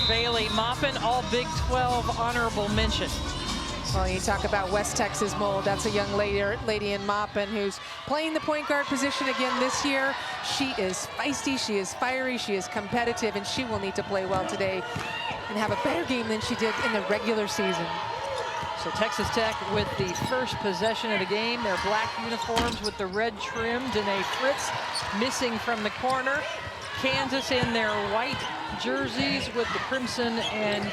Bailey Maupin, all Big 12 honorable mention. Well, you talk about West Texas mold. That's a young lady in Maupin who's playing the point guard position again this year. She is feisty, she is fiery, she is competitive, and she will need to play well today and have a better game than she did in the regular season. So Texas Tech with the first possession of the game. Their black uniforms with the red trim. Danae Fritz missing from the corner. Kansas in their white jerseys with the crimson and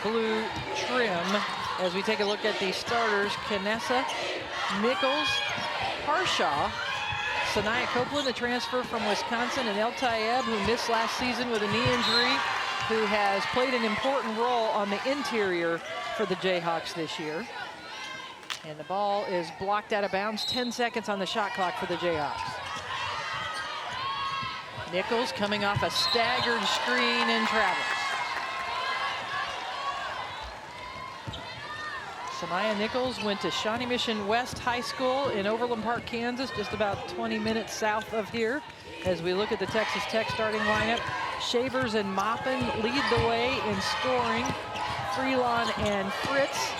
blue trim. As we take a look at the starters, Kanessa, Nichols, Harshaw, Sanaya Copeland, a transfer from Wisconsin, and El Tayeb, who missed last season with a knee injury, who has played an important role on the interior for the Jayhawks this year. And the ball is blocked out of bounds. 10 seconds on the shot clock for the Jayhawks. Nichols coming off a staggered screen and travels. Samaya Nichols went to Shawnee Mission West High School in Overland Park, Kansas, just about 20 minutes south of here. As we look at the Texas Tech starting lineup, Shavers and Maupin lead the way in scoring. Freelon and Fritz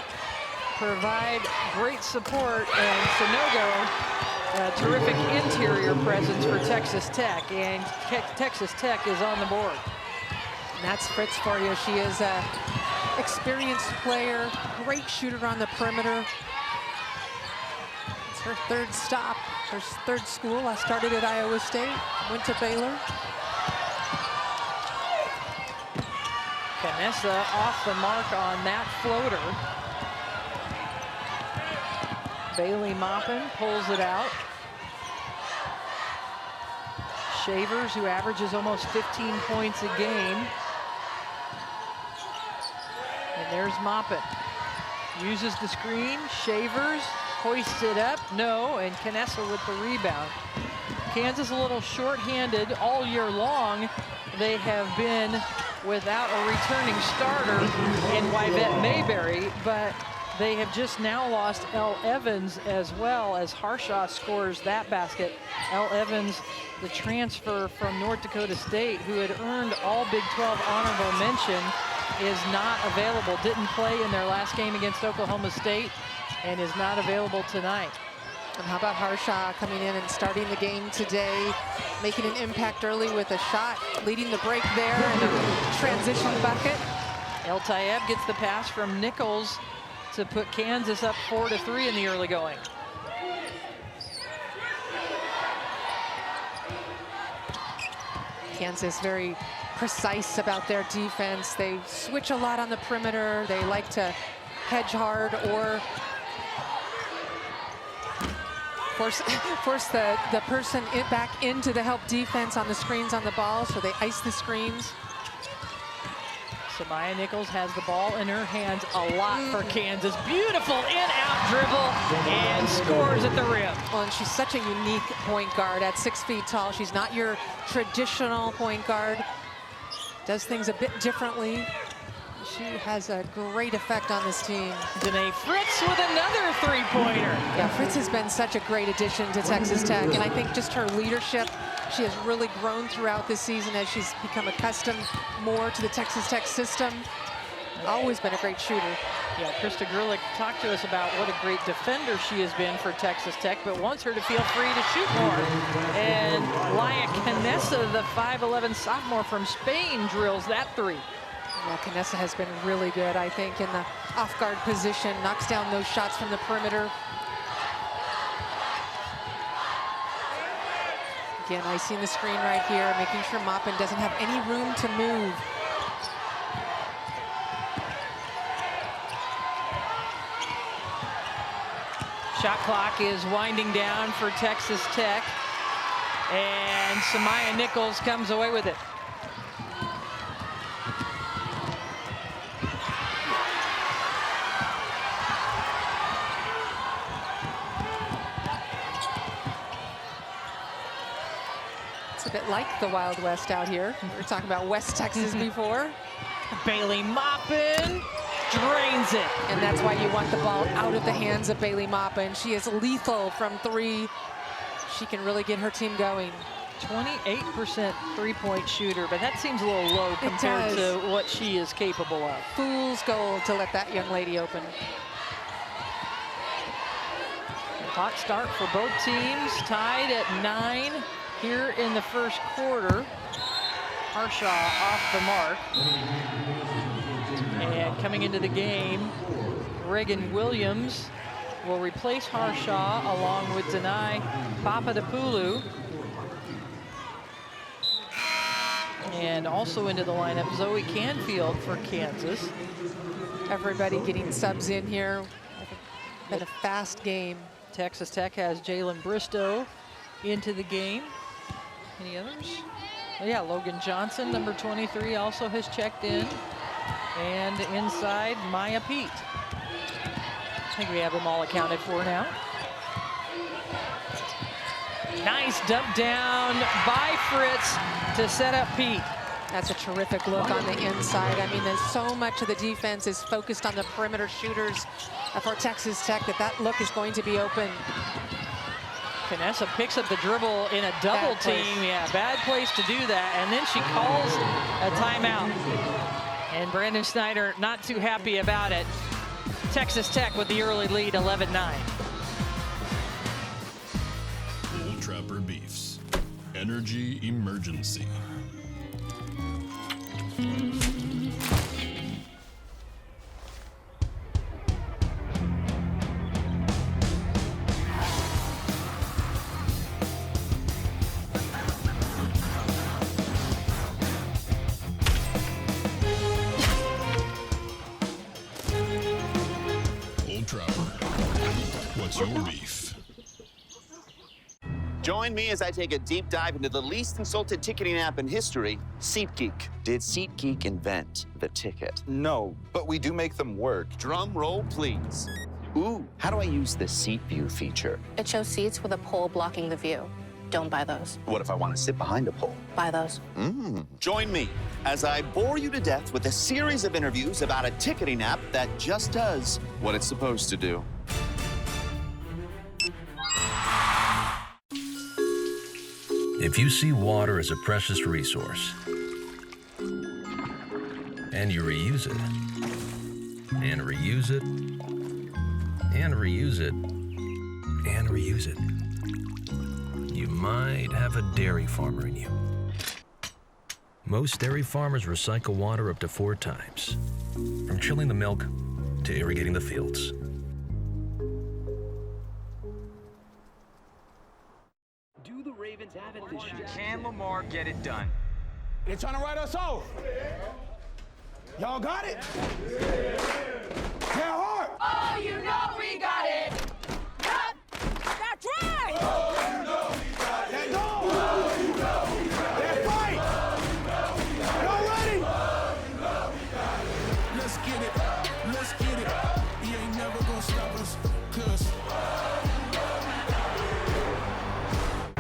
provide great support, and Sonogo, a terrific interior presence for Texas Tech, and Texas Tech is on the board. And that's Fritz for you. She is a experienced player, great shooter on the perimeter. It's her third stop, her third school. I started at Iowa State, went to Baylor. Kanessa off the mark on that floater. Bailey Maupin pulls it out. Shavers, who averages almost 15 points a game. And there's Maupin. Uses the screen. Shavers hoists it up. No, and Kanessa with the rebound. Kansas a little short-handed all year long. They have been without a returning starter in Yvette Mayberry, but they have just now lost Elle Evans as well, as Harshaw scores that basket. Elle Evans, the transfer from North Dakota State, who had earned all Big 12 honorable mention, is not available. Didn't play in their last game against Oklahoma State and is not available tonight. And how about Harshaw coming in and starting the game today, making an impact early with a shot, leading the break there and a transition bucket. El Tayeb gets the pass from Nichols to put Kansas up 4-3 in the early going. Kansas very precise about their defense. They switch a lot on the perimeter. They like to hedge hard or force the person back into the help defense on the screens on the ball, so they ice the screens. Samaya Nichols has the ball in her hands a lot for Kansas. Beautiful in-out dribble and scores at the rim. Well, and she's such a unique point guard at 6 feet tall. She's not your traditional point guard. Does things a bit differently. She has a great effect on this team. Danae Fritz with another three-pointer. Yeah, Fritz has been such a great addition to Texas Tech, and I think just her leadership, she has really grown throughout this season as she's become accustomed more to the Texas Tech system. Always been a great shooter. Yeah, Krista Gerlich talked to us about what a great defender she has been for Texas Tech, but wants her to feel free to shoot more. And Laia Kanessa, the 5'11 sophomore from Spain, drills that three. Yeah, Kanessa has been really good, I think, in the off-guard position, knocks down those shots from the perimeter. Again, icing the screen right here, making sure Maupin doesn't have any room to move. Shot clock is winding down for Texas Tech, and Samaya Nichols comes away with it. It's a bit like the Wild West out here. We were talking about West Texas before. Bailey Maupin drains it. And that's why you want the ball out of the hands of Bailey Maupin. She is lethal from three. She can really get her team going. 28% three-point shooter, but that seems a little low compared to what she is capable of. Fool's gold to let that young lady open. Hot start for both teams, tied at 9 here in the first quarter. Harshaw off the mark. And coming into the game, Reagan Williams will replace Harshaw along with Denai Papadopoulou. And also into the lineup, Zoe Canfield for Kansas. Everybody getting subs in here. Been a fast game. Texas Tech has Jalen Bristow into the game. Any others? Oh, yeah, Logan Johnson, number 23, also has checked in. And inside, Maya Pete. I think we have them all accounted for now. Nice dump down by Fritz to set up Pete. That's a terrific look on the inside. I mean, there's so much of the defense is focused on the perimeter shooters for Texas Tech that look is going to be open. Vanessa picks up the dribble in a double team. Yeah, bad place to do that. And then she calls a timeout. And Brandon Snyder not too happy about it. Texas Tech with the early lead, 11-9. Old Trapper Beefs. Energy emergency. What's your beef? Join me as I take a deep dive into the least insulted ticketing app in history, SeatGeek. Did SeatGeek invent the ticket? No, but we do make them work. Drum roll, please. Ooh, how do I use the Seat View feature? It shows seats with a pole blocking the view. Don't buy those. What if I want to sit behind a pole? Buy those. Join me as I bore you to death with a series of interviews about a ticketing app that just does what it's supposed to do. If you see water as a precious resource, and you reuse it, and reuse it, and reuse it, and reuse it, you might have a dairy farmer in you. Most dairy farmers recycle water up to 4 times, from chilling the milk to irrigating the fields. Do the Ravens have it this year? Can Lamar get it done? They're trying to write us off. Y'all got it? Tell hard. Oh, you know we got it. Yup. That's right. Oh, you know we got it. That dog. Oh, you know we got it. That fight. Oh, you know we got it. Y'all ready? Oh, you know we got it. Let's get it. Let's get it. He ain't never gonna stop us. Cause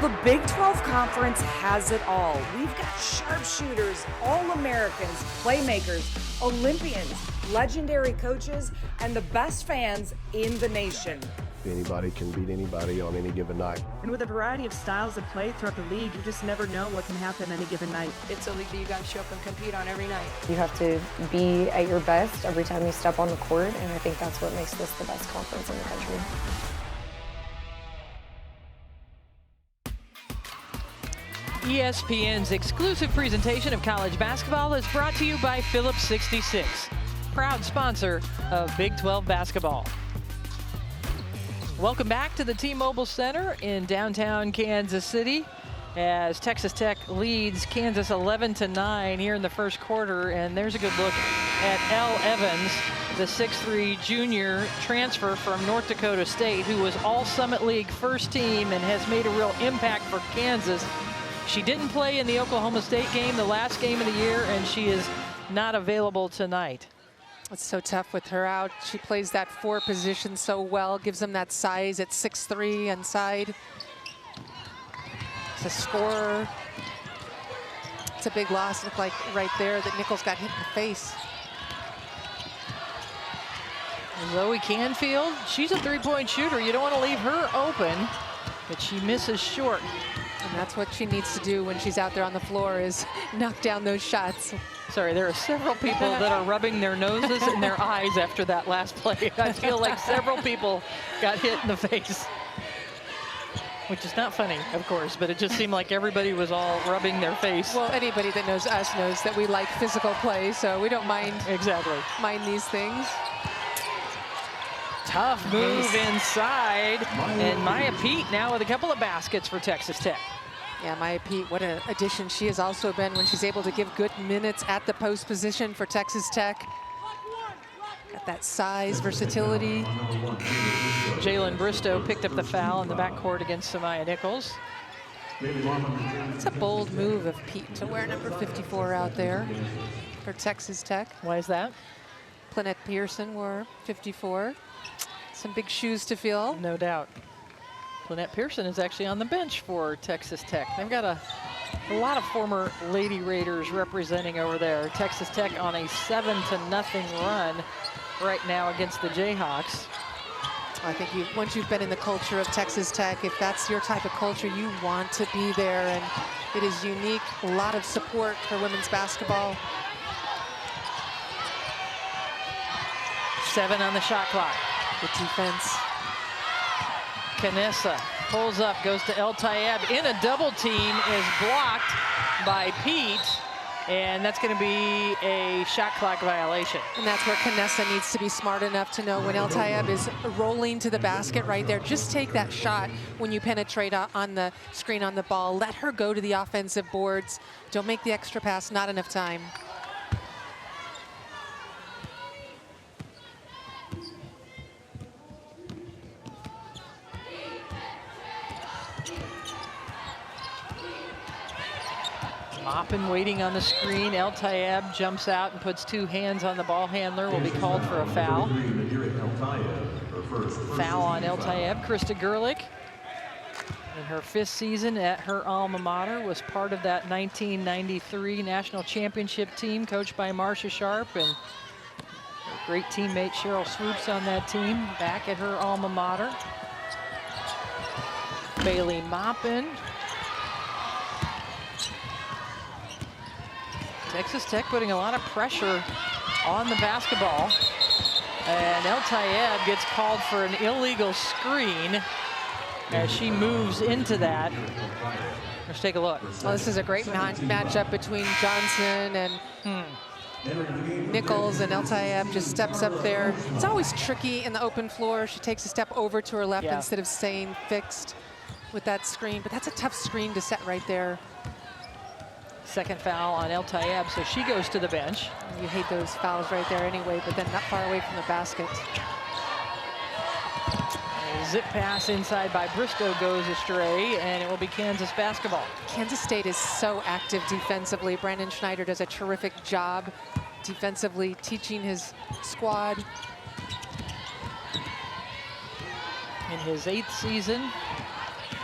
The Big 12 Conference has it all. We've got sharpshooters, All-Americans, playmakers, Olympians, legendary coaches, and the best fans in the nation. Anybody can beat anybody on any given night. And with a variety of styles of play throughout the league, you just never know what can happen any given night. It's a league that you got to show up and compete on every night. You have to be at your best every time you step on the court, and I think that's what makes this the best conference in the country. ESPN's exclusive presentation of college basketball is brought to you by Phillips 66, proud sponsor of Big 12 basketball. Welcome back to the T-Mobile Center in downtown Kansas City as Texas Tech leads Kansas 11-9 here in the first quarter. And there's a good look at Elle Evans, the 6'3" junior transfer from North Dakota State, who was all Summit League first team and has made a real impact for Kansas. She didn't play in the Oklahoma State game, the last game of the year, and she is not available tonight. It's so tough with her out. She plays that 4 position so well, gives them that size at 6'3" inside. It's a scorer. It's a big loss. Looked like right there that Nichols got hit in the face. Zoe Canfield, she's a 3-point shooter. You don't want to leave her open, but she misses short. That's what she needs to do when she's out there on the floor, is knock down those shots. Sorry, there are several people that are rubbing their noses and their eyes after that last play. I feel like several people got hit in the face, which is not funny, of course, but it just seemed like everybody was all rubbing their face. Well, anybody that knows us knows that we like physical play, so we don't mind these things. Tough move inside, and Maya Pete now with a couple of baskets for Texas Tech. Yeah, Maya Pete, what an addition she has also been when she's able to give good minutes at the post position for Texas Tech. Got that size, versatility. Jalen Bristow picked up the foul in the backcourt against Samaya Nichols. It's a bold move of Pete to wear number 54 out there for Texas Tech. Why is that? Lynette Pearson wore 54. Some big shoes to fill. No doubt. Lynette Pearson is actually on the bench for Texas Tech. They've got a lot of former Lady Raiders representing over there. Texas Tech on a 7-0 run right now against the Jayhawks. I think once you've been in the culture of Texas Tech, if that's your type of culture, you want to be there, and it is unique. A lot of support for women's basketball. 7 on the shot clock. Good defense. Canessa pulls up, goes to El Tayeb in a double team, is blocked by Pete, and that's going to be a shot clock violation. And that's where Canessa needs to be smart enough to know when El Tayeb is rolling to the basket right there, just take that shot when you penetrate on the screen on the ball. Let her go to the offensive boards. Don't make the extra pass, not enough time. Maupin waiting on the screen. El Tayeb jumps out and puts 2 hands on the ball handler. Will be called for a foul. Foul on El Tayeb. Krista Gerlich, in her 5th season at her alma mater, was part of that 1993 national championship team coached by Marcia Sharp, and her great teammate Cheryl Swoops on that team back at her alma mater. Bailey Maupin. Texas Tech putting a lot of pressure on the basketball. And El Tayeb gets called for an illegal screen as she moves into that. Let's take a look. Well, this is a great matchup between Johnson and Nichols, and El Tayeb just steps up there. It's always tricky in the open floor. She takes a step over to her left instead of staying fixed with that screen, but that's a tough screen to set right there. Second foul on El Tayeb, so she goes to the bench. You hate those fouls right there anyway, but then not far away from the basket. A zip pass inside by Bristow goes astray, and it will be Kansas basketball. Kansas State is so active defensively. Brandon Schneider does a terrific job defensively, teaching his squad. In his 8th season,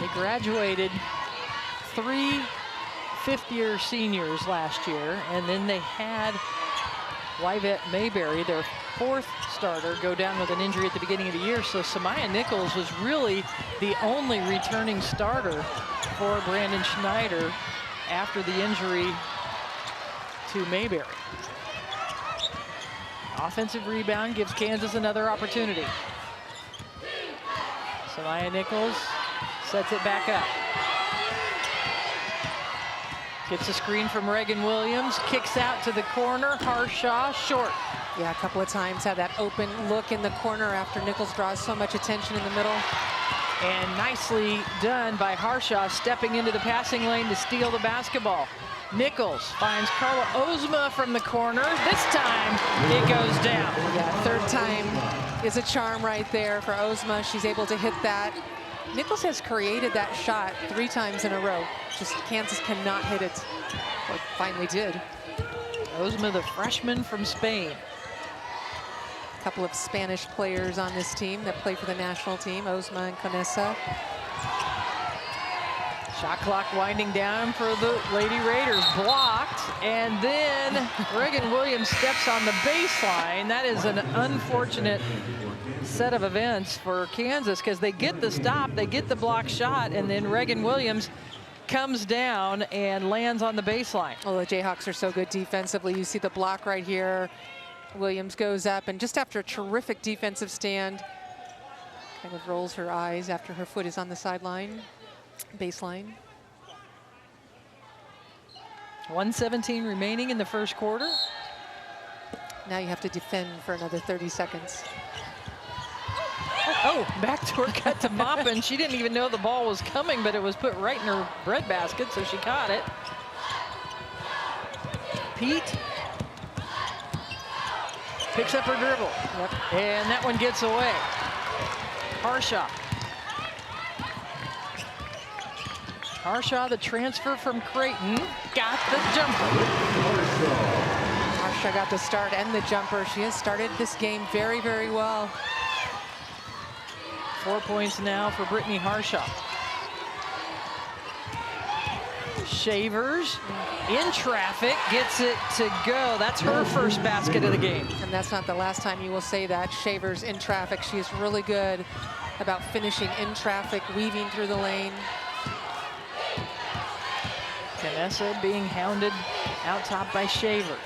he graduated 3 fifth-year seniors last year, and then they had Yvette Mayberry, their 4th starter, go down with an injury at the beginning of the year. So Samaya Nichols was really the only returning starter for Brandon Schneider after the injury to Mayberry. Offensive rebound gives Kansas another opportunity. Samaya Nichols sets it back up. Gets a screen from Reagan Williams, kicks out to the corner. Harshaw short. Yeah, a couple of times had that open look in the corner after Nichols draws so much attention in the middle. And nicely done by Harshaw, stepping into the passing lane to steal the basketball. Nichols finds Carla Ozma from the corner. This time it goes down. Yeah, 3rd time is a charm right there for Ozma. She's able to hit that. Nichols has created that shot 3 times in a row. Just Kansas cannot hit it. Well, it finally did. Ozma, the freshman from Spain. A couple of Spanish players on this team that play for the national team, Ozma and Canessa. Shot clock winding down for the Lady Raiders. Blocked, and then Reagan Williams steps on the baseline. That is an unfortunate set of events for Kansas, because they get the stop, they get the block shot, and then Reagan Williams comes down and lands on the baseline. Well, the Jayhawks are so good defensively. You see the block right here. Williams goes up, and just after a terrific defensive stand, kind of rolls her eyes after her foot is on the sideline, baseline. 1:17 remaining in the first quarter. Now you have to defend for another 30 seconds. Oh, backdoor cut to Maupin. She didn't even know the ball was coming, but it was put right in her breadbasket, so she caught it. Pete picks up her dribble. Yep. And that one gets away. Harshaw. Harshaw, the transfer from Creighton, got the jumper. Harshaw got the start and the jumper. She has started this game very, very well. 4 points now for Brittany Harshaw. Shavers in traffic, gets it to go. That's her first basket of the game. And that's not the last time you will say that. Shavers in traffic. She is really good about finishing in traffic, weaving through the lane. Canessa being hounded out top by Shavers.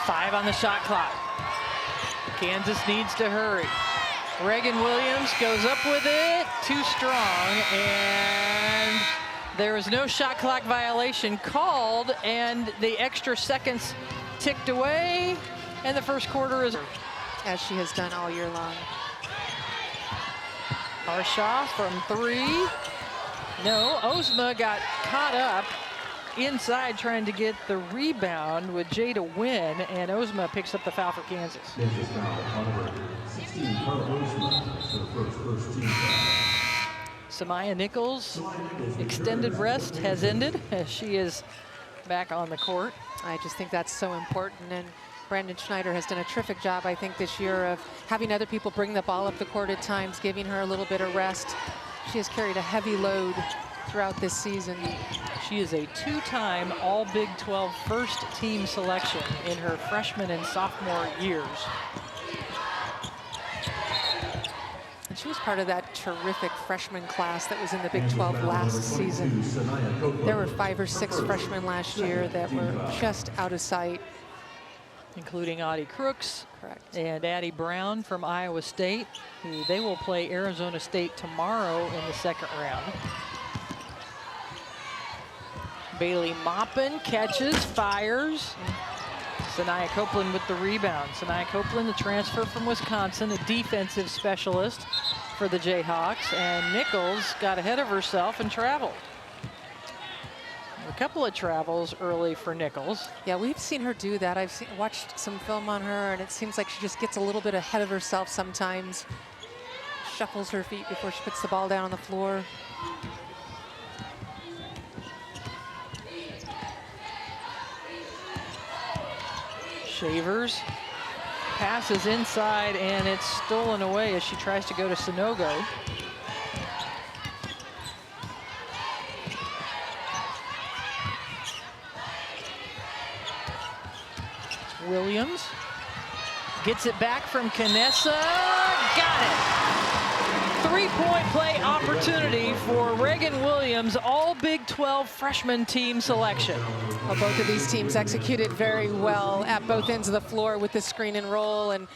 Five on the shot clock. Kansas needs to hurry. Reagan Williams goes up with it, too strong, and there was no shot clock violation called, and the extra seconds ticked away, and the first quarter is... As she has done all year long. Harshaw from three. No, Ozma got caught up inside trying to get the rebound with Jada Wynn, and Ozma picks up the foul for Kansas. Samaya Nichols' extended rest has ended as she is back on the court. I just think that's so important, and Brandon Schneider has done a terrific job, I think, this year of having other people bring the ball up the court at times, giving her a little bit of rest. She has carried a heavy load throughout this season. She is a two-time All Big 12 first team selection in her freshman and sophomore years. And she was part of that terrific freshman class that was in the Big 12 last season. There were 5 or 6 freshmen last year that were just out of sight. Including Audie Crooks. Correct. And Addie Brown from Iowa State, who they will play Arizona State tomorrow in the second round. Bailey Maupin catches, fires. Sanaya Copeland with the rebound. Sanaya Copeland, the transfer from Wisconsin, a defensive specialist for the Jayhawks. And Nichols got ahead of herself and traveled. A couple of travels early for Nichols. Yeah, we've seen her do that. I've watched some film on her, and it seems like she just gets a little bit ahead of herself sometimes. Shuffles her feet before she puts the ball down on the floor. Shavers passes inside, and it's stolen away as she tries to go to Sanogo. Williams gets it back from Canessa. Got it. 3-point play opportunity for Reagan Williams, all Big 12 freshman team selection. Well, both of these teams executed very well at both ends of the floor with the screen and roll. And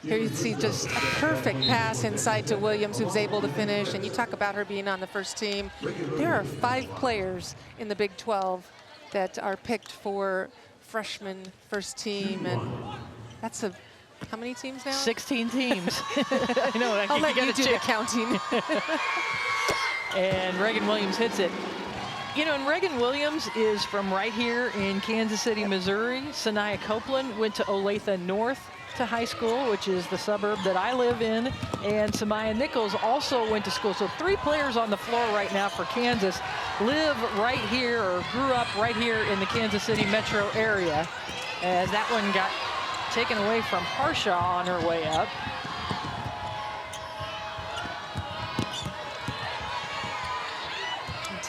here you see just a perfect pass inside to Williams, who's able to finish. And you talk about her being on the first team. There are 5 players in the Big 12 that are picked for freshman first team, and that's how many teams now? 16 teams. I know. I'll let you do the counting. And Reagan Williams hits it. You know, and Reagan Williams is from right here in Kansas City, Missouri. Sanaya Copeland went to Olathe North to high school, which is the suburb that I live in. And Samaya Nichols also went to school. So 3 players on the floor right now for Kansas live right here or grew up right here in the Kansas City metro area, as that one got taken away from Harshaw on her way up.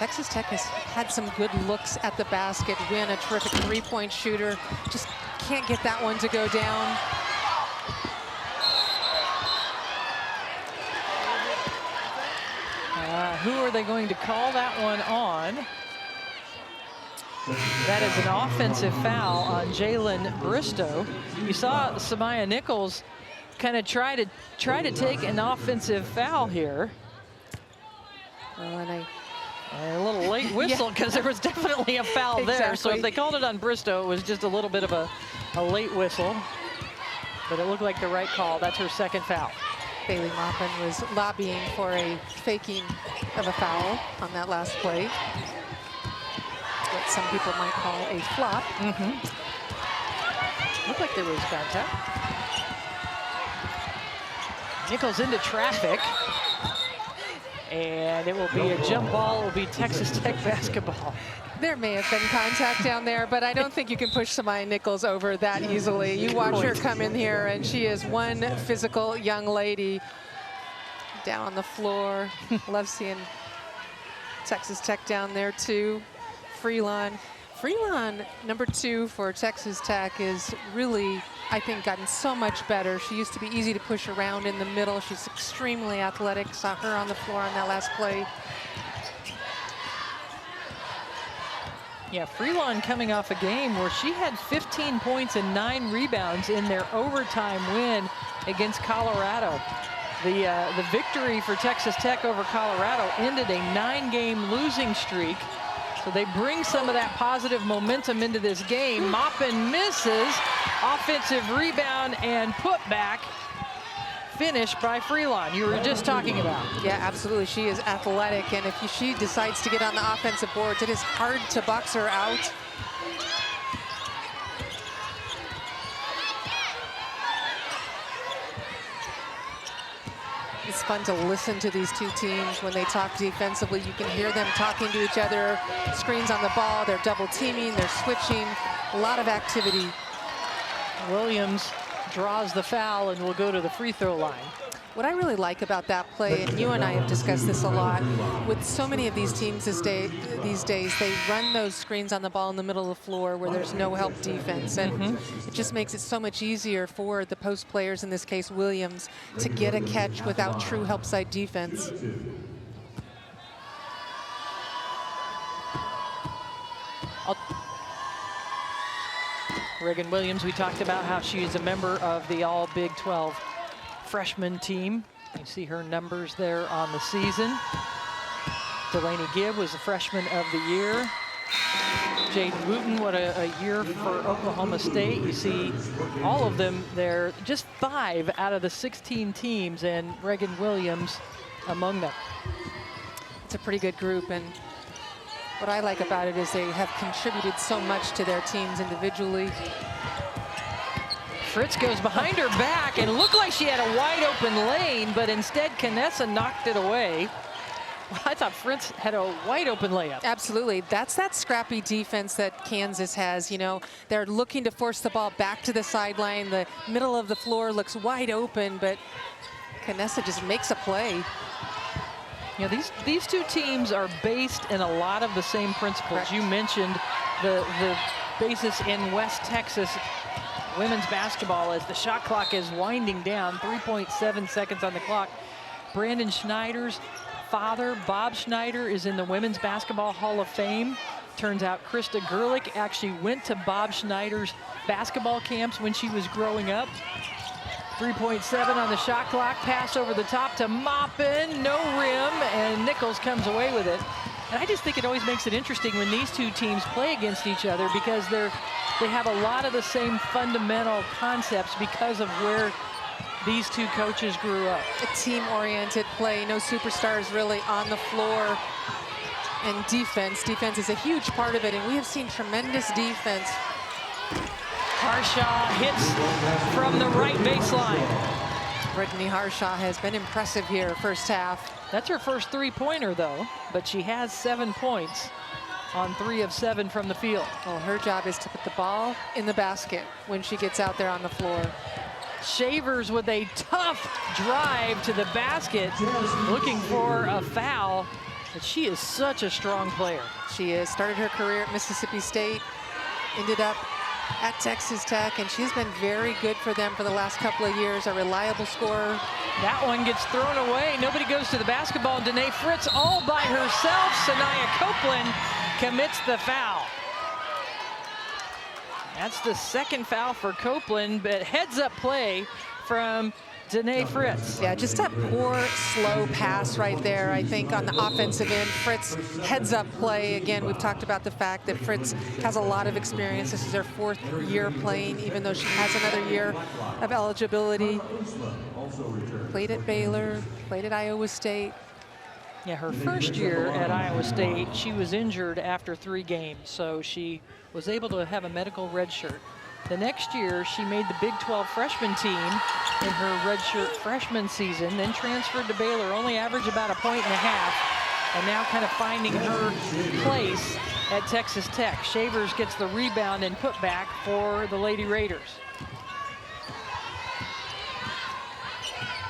Texas Tech has had some good looks at the basket. Wynn, a terrific three-point shooter, just can't get that one to go down. Who are they going to call that one on? That is an offensive foul on Jalen Bristow. You saw Samaya Nichols kind of try to take an offensive foul here. Well, and a little late whistle because there was definitely a foul there. So if they called it on Bristow, it was just a little bit of a late whistle. But it looked like the right call. That's her second foul. Bailey Maupin was lobbying for a faking of a foul on that last play. What some people might call a flop. Looked like there was contact. Nichols into traffic. And it will be a jump ball. It will be Texas Tech basketball. There may have been contact down there, but I don't think you can push Samaya Nichols over that easily. You watch her come in here, and she is one physical young lady down on the floor. Love seeing Texas Tech down there, too. Freelon, number 2 for Texas Tech, is really, I think, gotten so much better. She used to be easy to push around in the middle. She's extremely athletic. Saw her on the floor on that last play. Yeah, Freelon coming off a game where she had 15 points and 9 rebounds in their overtime win against Colorado. The victory for Texas Tech over Colorado ended a 9-game losing streak. So they bring some of that positive momentum into this game. Maupin misses, offensive rebound and putback. Finished by Freelon, you were just talking about. Yeah, absolutely. She is athletic, and if she decides to get on the offensive boards, it is hard to box her out. It's fun to listen to these two teams when they talk defensively. You can hear them talking to each other. Screens on the ball, they're double teaming, they're switching. A lot of activity. Williams draws the foul and will go to the free throw line. What I really like about that play, and you and I have discussed this a lot, with so many of these teams these days, they run those screens on the ball in the middle of the floor where there's no help defense. And it just makes it so much easier for the post players, in this case Williams, to get a catch without true help side defense. Reagan Williams, we talked about how she is a member of the all Big 12 freshman team. You see her numbers there on the season. Delaney Gibb was the freshman of the year. Jaden Wooten, what a year for Oklahoma State. You see all of them there, just 5 out of the 16 teams, and Reagan Williams among them. It's a pretty good group, and what I like about it is they have contributed so much to their teams individually. Fritz goes behind her back and looked like she had a wide open lane, but instead Canessa knocked it away. I thought Fritz had a wide open layup. Absolutely. That's that scrappy defense that Kansas has. You know, they're looking to force the ball back to the sideline. The middle of the floor looks wide open, but Canessa just makes a play. You know, these two teams are based in a lot of the same principles. Correct. You mentioned the basis in West Texas women's basketball as the shot clock is winding down, 3.7 seconds on the clock. Brandon Schneider's father, Bob Schneider, is in the Women's Basketball Hall of Fame. Turns out Krista Gerlich actually went to Bob Schneider's basketball camps when she was growing up. 3.7 on the shot clock, pass over the top to Maupin, no rim, and Nichols comes away with it. And I just think it always makes it interesting when these two teams play against each other because they have a lot of the same fundamental concepts because of where these two coaches grew up. A team-oriented play, no superstars really on the floor. And defense is a huge part of it, and we have seen tremendous defense. Harshaw hits from the right baseline. Brittany Harshaw has been impressive here first half. That's her first three-pointer, though, but she has 7 points on 3 of 7 from the field. Well, her job is to put the ball in the basket when she gets out there on the floor. Shavers with a tough drive to the basket, looking for a foul. But she is such a strong player. She is. Started her career at Mississippi State, ended up at Texas Tech, and she's been very good for them for the last couple of years. A reliable scorer. That one gets thrown away. Nobody goes to the basketball. Danae Fritz all by herself. Sanaya Copeland commits the foul. That's the second foul for Copeland, but heads-up play from Danae Fritz. Yeah, just a poor, slow pass right there, I think, on the offensive end. Fritz heads-up play. Again, we've talked about the fact that Fritz has a lot of experience. This is her 4th year playing, even though she has another year of eligibility. Played at Baylor, played at Iowa State. Yeah, her first year at Iowa State, she was injured after 3 games, so she was able to have a medical redshirt. The next year, she made the Big 12 freshman team in her redshirt freshman season, then transferred to Baylor, only averaged about 1.5 points, and now kind of finding her place at Texas Tech. Shavers gets the rebound and put back for the Lady Raiders.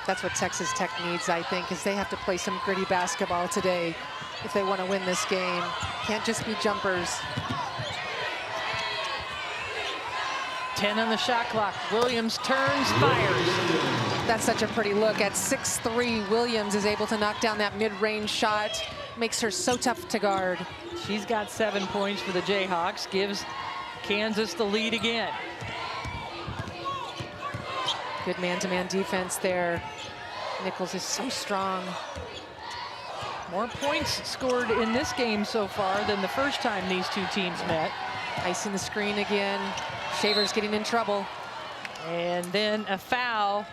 That's what Texas Tech needs, I think, is they have to play some gritty basketball today if they want to win this game. Can't just be jumpers. 10 on the shot clock. Williams turns, fires. That's such a pretty look. At 6'3", Williams is able to knock down that mid-range shot. Makes her so tough to guard. She's got 7 points for the Jayhawks. Gives Kansas the lead again. Good man-to-man defense there. Nichols is so strong. More points scored in this game so far than the first time these two teams met. Icing the screen again. Shavers getting in trouble. And then a foul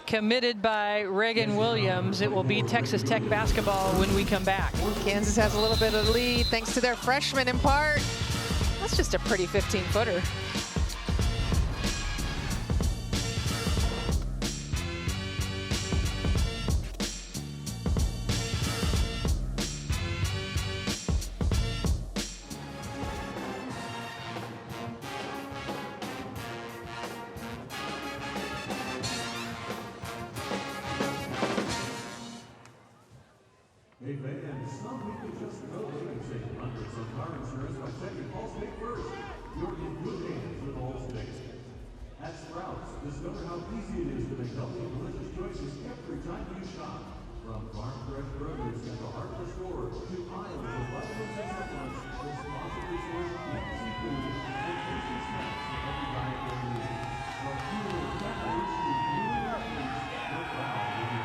committed by Reagan Williams. It will be Texas Tech basketball when we come back. Kansas has a little bit of lead thanks to their freshman in part. That's just a pretty 15-footer. Hey fans, some people just know they can save hundreds on car insurance by checking Allstate first. You're in good hands with Allstate. At Sprouts, discover how easy it is to make healthy and delicious choices every time you shop. From farm-fresh produce at the heart of the store to aisles of vitamins and supplements, responsibly sourced meat, seafood, and tasty snacks for every dietary need. From cool calories to new athletes, we're proud to be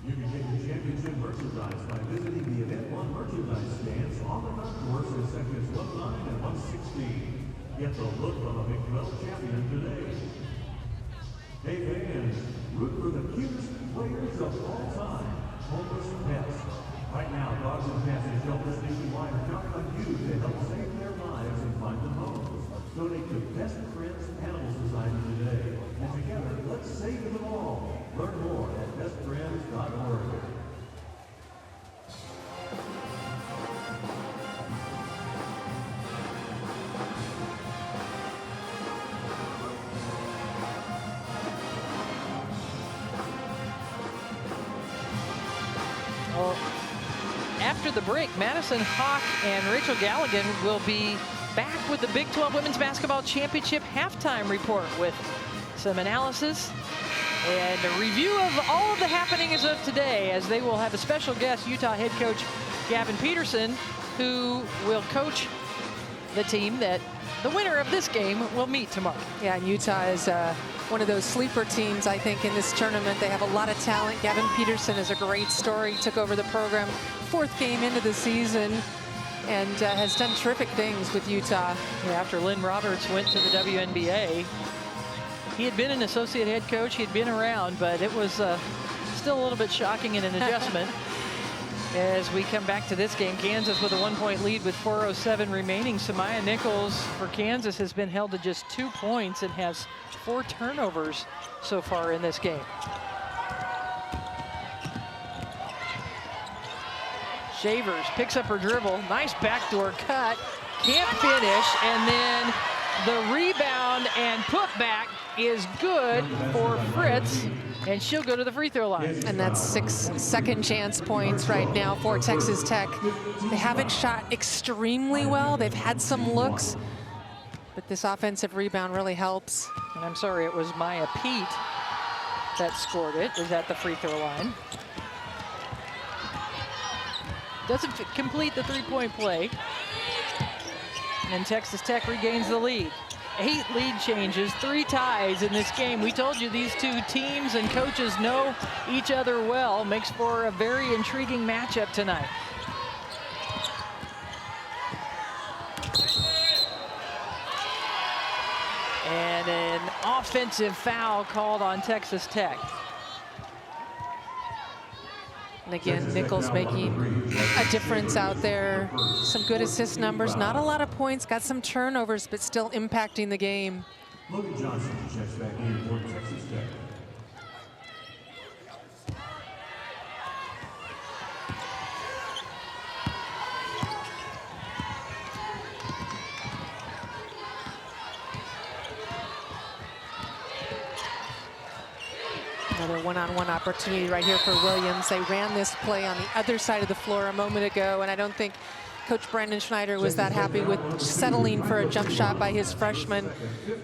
You can get your championship merchandise by visiting the Event One merchandise stands on the concourse in sections 109 and 116. Get the look of a Big 12 champion today. Hey fans, root for the cutest players of all time, Homeless Pets. Right now, dogs and pets and shelters nationwide are counting on you to help save their lives and find them homes. Donate to Best Friends Animal Society today. And together, let's save them all. Learn more at bestfriends.org. Well, after the break, Madison Hawk and Rachel Galligan will be back with the Big 12 Women's Basketball Championship halftime report with some analysis and a review of all of the happenings of today, as they will have a special guest, Utah head coach Gavin Peterson, who will coach the team that the winner of this game will meet tomorrow. Yeah, and Utah is one of those sleeper teams, I think, in this tournament. They have a lot of talent. Gavin Peterson is a great story. He took over the program 4th game into the season and has done terrific things with Utah. Yeah, after Lynn Roberts went to the WNBA, he had been an associate head coach. He had been around, but it was still a little bit shocking and an adjustment. As we come back to this game, Kansas with a 1-point lead with 4:07 remaining. Samaya Nichols for Kansas has been held to just 2 points and has 4 turnovers so far in this game. Shavers picks up her dribble. Nice backdoor cut. Can't finish. And then the rebound and putback is good for Fritz. And she'll go to the free throw line. And that's 6 second chance points right now for Texas Tech. They haven't shot extremely well. They've had some looks, but this offensive rebound really helps. And I'm sorry, it was Maya Pete that scored it. Is at the free throw line. Doesn't complete the 3-point play. And Texas Tech regains the lead. 8 lead changes, 3 ties in this game. We told you these two teams and coaches know each other well. Makes for a very intriguing matchup tonight. And an offensive foul called on Texas Tech. And again, Nichols making a difference out there. Some good assist numbers, not a lot of points, got some turnovers, but still impacting the game. Logan Johnson checks back in for Texas Tech. Another one-on-one opportunity right here for Williams. They ran this play on the other side of the floor a moment ago, and I don't think Coach Brandon Schneider was that happy with settling for a jump shot by his freshman.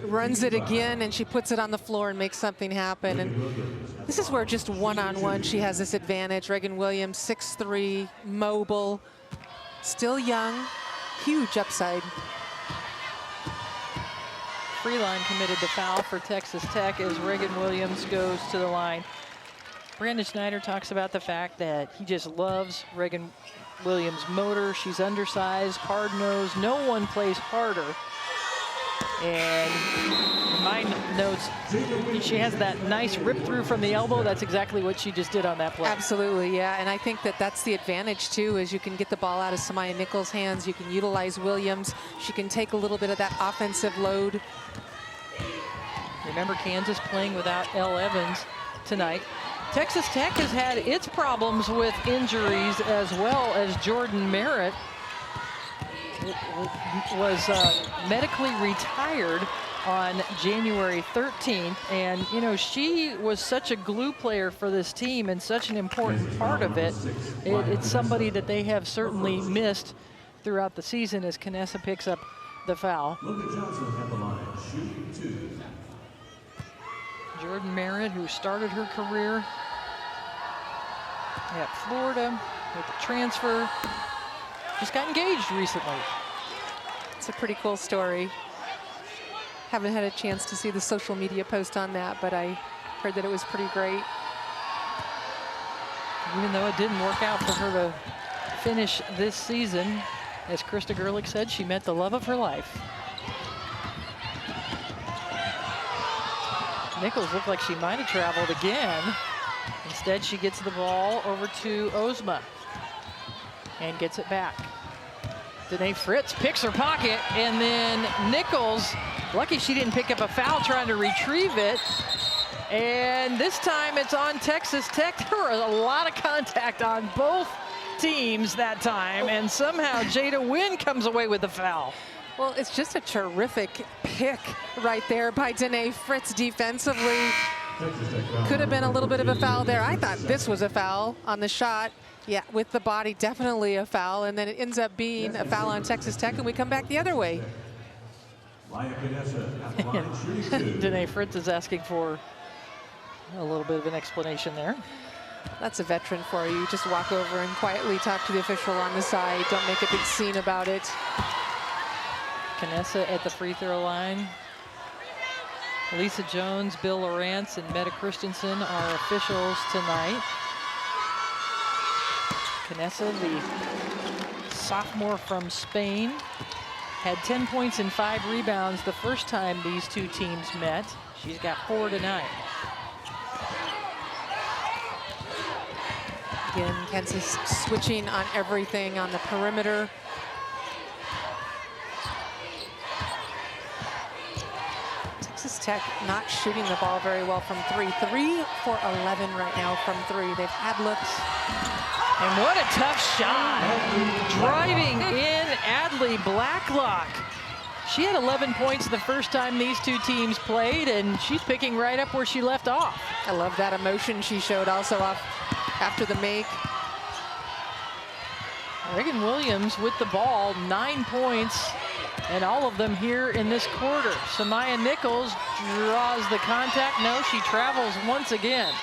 Runs it again, and she puts it on the floor and makes something happen. And this is where just one-on-one she has this advantage. Reagan Williams, 6'3", mobile, still young, huge upside. Freeline committed the foul for Texas Tech as Reagan Williams goes to the line. Brandon Schneider talks about the fact that he just loves Reagan Williams' motor. She's undersized, hard-nosed. No one plays harder. And in my notes, she has that nice rip through from the elbow. That's exactly what she just did on that play. Absolutely, yeah. And I think that that's the advantage, too, is you can get the ball out of Samaya Nichols' hands. You can utilize Williams. She can take a little bit of that offensive load. Remember, Kansas playing without Elle Evans tonight. Texas Tech has had its problems with injuries as well, as Jordan Merritt was medically retired on January 13th. And, you know, she was such a glue player for this team and such an important part of it. It's somebody that they have certainly missed throughout the season as Knessa picks up the foul. Jordan Merritt, who started her career at Florida with a transfer, just got engaged recently. It's a pretty cool story. Haven't had a chance to see the social media post on that, but I heard that it was pretty great. Even though it didn't work out for her to finish this season, as Krista Gerlich said, she met the love of her life. Nichols looked like she might have traveled again. Instead, she gets the ball over to Ozma and gets it back. Danae Fritz picks her pocket, and then Nichols, lucky she didn't pick up a foul trying to retrieve it. And this time it's on Texas Tech. There was a lot of contact on both teams that time, and somehow Jada Wynn comes away with the foul. Well, it's just a terrific pick right there by Danae Fritz defensively. Could have been a little bit of a foul there. I thought this was a foul on the shot. Yeah, with the body, definitely a foul. And then it ends up being a foul on Texas Tech, and we come back the other way. Danae Fritz is asking for a little bit of an explanation there. That's a veteran for you. You just walk over and quietly talk to the official on the side. Don't make a big scene about it. Knessa at the free throw line. Lisa Jones, Bill Lawrence, and Meta Christensen are officials tonight. Knessa, the sophomore from Spain, had 10 points and 5 rebounds the first time these two teams met. She's got 4 tonight. Again, Kansas switching on everything on the perimeter. Texas Tech not shooting the ball very well from 3. 3 for 11 right now from 3. They've had looks. And what a tough shot. Driving in Adley Blacklock. She had 11 points the first time these two teams played, and she's picking right up where she left off. I love that emotion she showed also off after the make. Reagan Williams with the ball, 9 points, and all of them here in this quarter. Samaya Nichols draws the contact. No, she travels once again.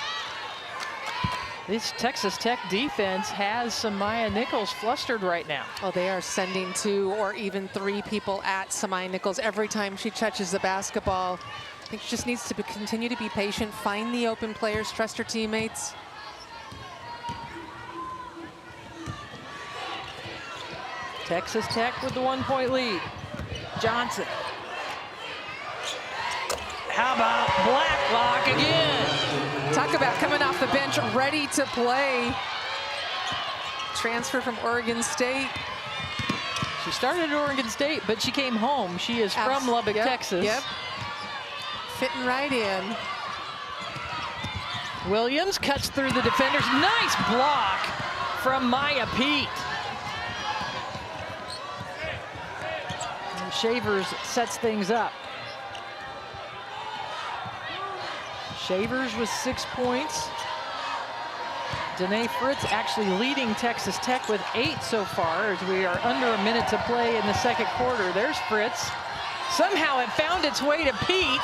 This Texas Tech defense has Samaya Nichols flustered right now. Oh, they are sending 2 or even 3 people at Samaya Nichols every time she touches the basketball. I think she just needs to continue to be patient, find the open players, trust her teammates. Texas Tech with the 1-point lead. Johnson. How about Blacklock again? Talk about coming off the bench, ready to play. Transfer from Oregon State. She started at Oregon State, but she came home. She is from Lubbock, Texas. Yep. Fitting right in. Williams cuts through the defenders. Nice block from Maya Pete. And Shavers sets things up. Shavers with 6 points. Danae Fritz actually leading Texas Tech with 8 so far as we are under a minute to play in the second quarter. There's Fritz. Somehow it found its way to Pete.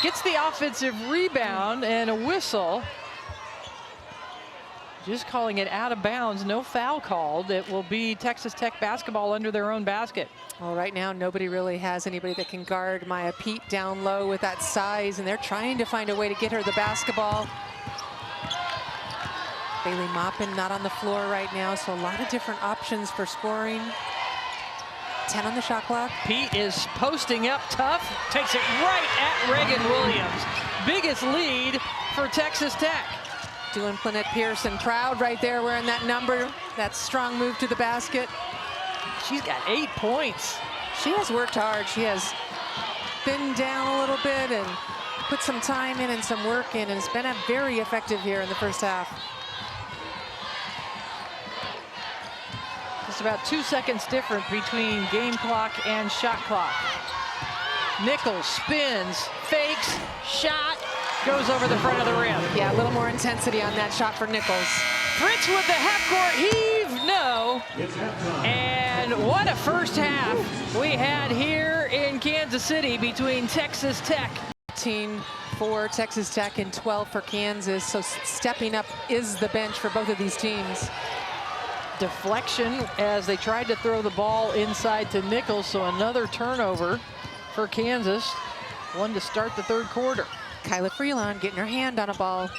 Gets the offensive rebound and a whistle. Just calling it out of bounds, no foul called. It will be Texas Tech basketball under their own basket. Well, right now, nobody really has anybody that can guard Maya Pete down low with that size, and they're trying to find a way to get her the basketball. Bailey Maupin not on the floor right now, so a lot of different options for scoring. 10 on the shot clock. Pete is posting up tough, takes it right at Reagan Williams. Biggest lead for Texas Tech. Doing Lynette Pearson proud right there wearing that number. That strong move to the basket. She's got 8 points. She has worked hard. She has been down a little bit and put some time in and some work in, and has been very effective here in the first half. Just about 2 seconds different between game clock and shot clock. Nichols spins, fakes, shot, goes over the front of the rim. Yeah, a little more intensity on that shot for Nichols. Fritz with the half-court heave, no. And what a first half we had here in Kansas City between Texas Tech. 13 for Texas Tech and 12 for Kansas, so stepping up is the bench for both of these teams. Deflection as they tried to throw the ball inside to Nichols, so another turnover for Kansas. One to start the third quarter. Kyla Freelon getting her hand on a ball.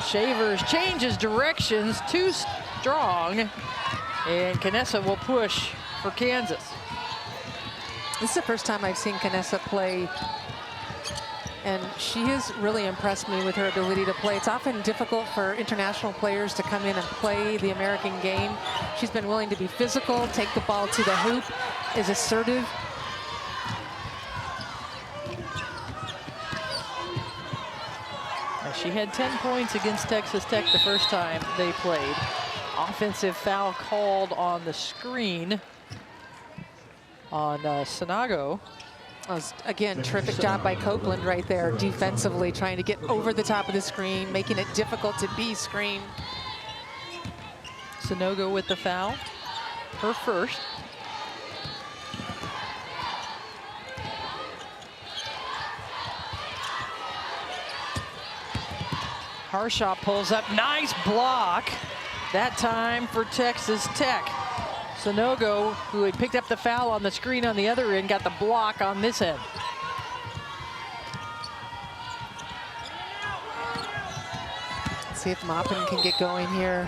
Shavers changes directions, too strong, and Knessa will push for Kansas. This is the first time I've seen Knessa play, and she has really impressed me with her ability to play. It's often difficult for international players to come in and play the American game. She's been willing to be physical, take the ball to the hoop, is assertive. She had 10 points against Texas Tech the first time they played. Offensive foul called on the screen on Sanago. Again, terrific job by Copeland right there defensively, trying to get over the top of the screen, making it difficult to be screened. Sanogo with the foul, her first. Harshaw pulls up, nice block. That time for Texas Tech. Sonogo, who had picked up the foul on the screen on the other end, got the block on this end. Let's see if Maupin can get going here.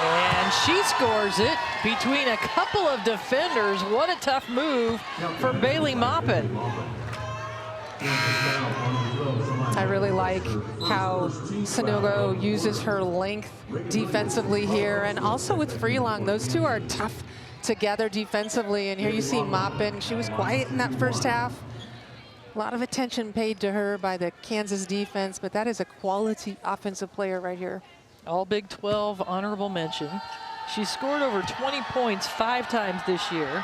And she scores it between a couple of defenders. What a tough move for Bailey Maupin. I really like how Sonogo uses her length defensively here, and also with Freelong. Those two are tough together defensively, and here you see Maupin. She was quiet in that first half. A lot of attention paid to her by the Kansas defense, but that is a quality offensive player right here. All Big 12 honorable mention. She scored over 20 points 5 times this year.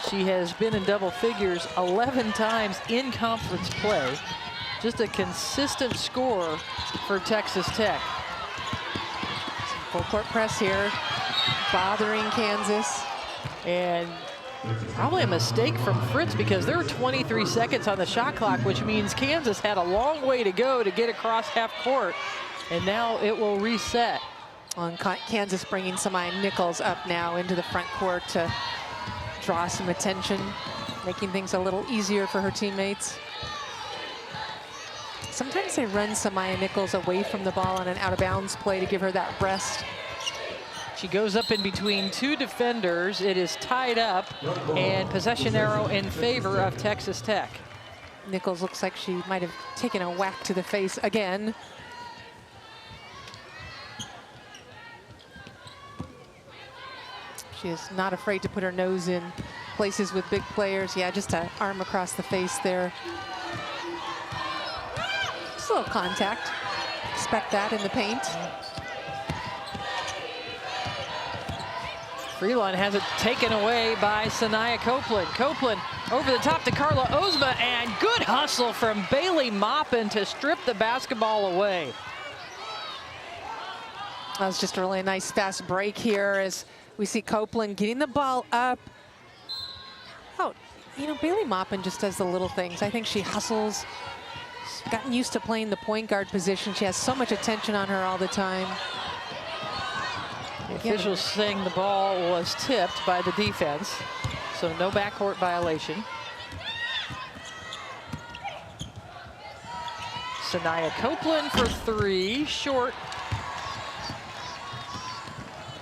She has been in double figures 11 times in conference play. Just a consistent scorer for Texas Tech. Full court press here, bothering Kansas. And probably a mistake from Fritz, because there are 23 seconds on the shot clock, which means Kansas had a long way to go to get across half court. And now it will reset. On Kansas bringing Samaya Nichols up now into the front court to draw some attention, making things a little easier for her teammates. Sometimes they run Samaya Nichols away from the ball on an out-of-bounds play to give her that rest. She goes up in between 2 defenders. It is tied up, and possession arrow in favor of Texas Tech. Nichols looks like she might have taken a whack to the face again. She is not afraid to put her nose in places with big players. Yeah, just an arm across the face there. Just a little contact. Expect that in the paint. Freelon has it taken away by Sanaya Copeland. Copeland over the top to Carla Ozma, and good hustle from Bailey Maupin to strip the basketball away. That was just a really nice fast break here as we see Copeland getting the ball up. Oh, you know, Bailey Maupin just does the little things. I think she hustles. She's gotten used to playing the point guard position. She has so much attention on her all the time. The officials saying the ball was tipped by the defense, so no backcourt violation. Sanaya Copeland for 3, short.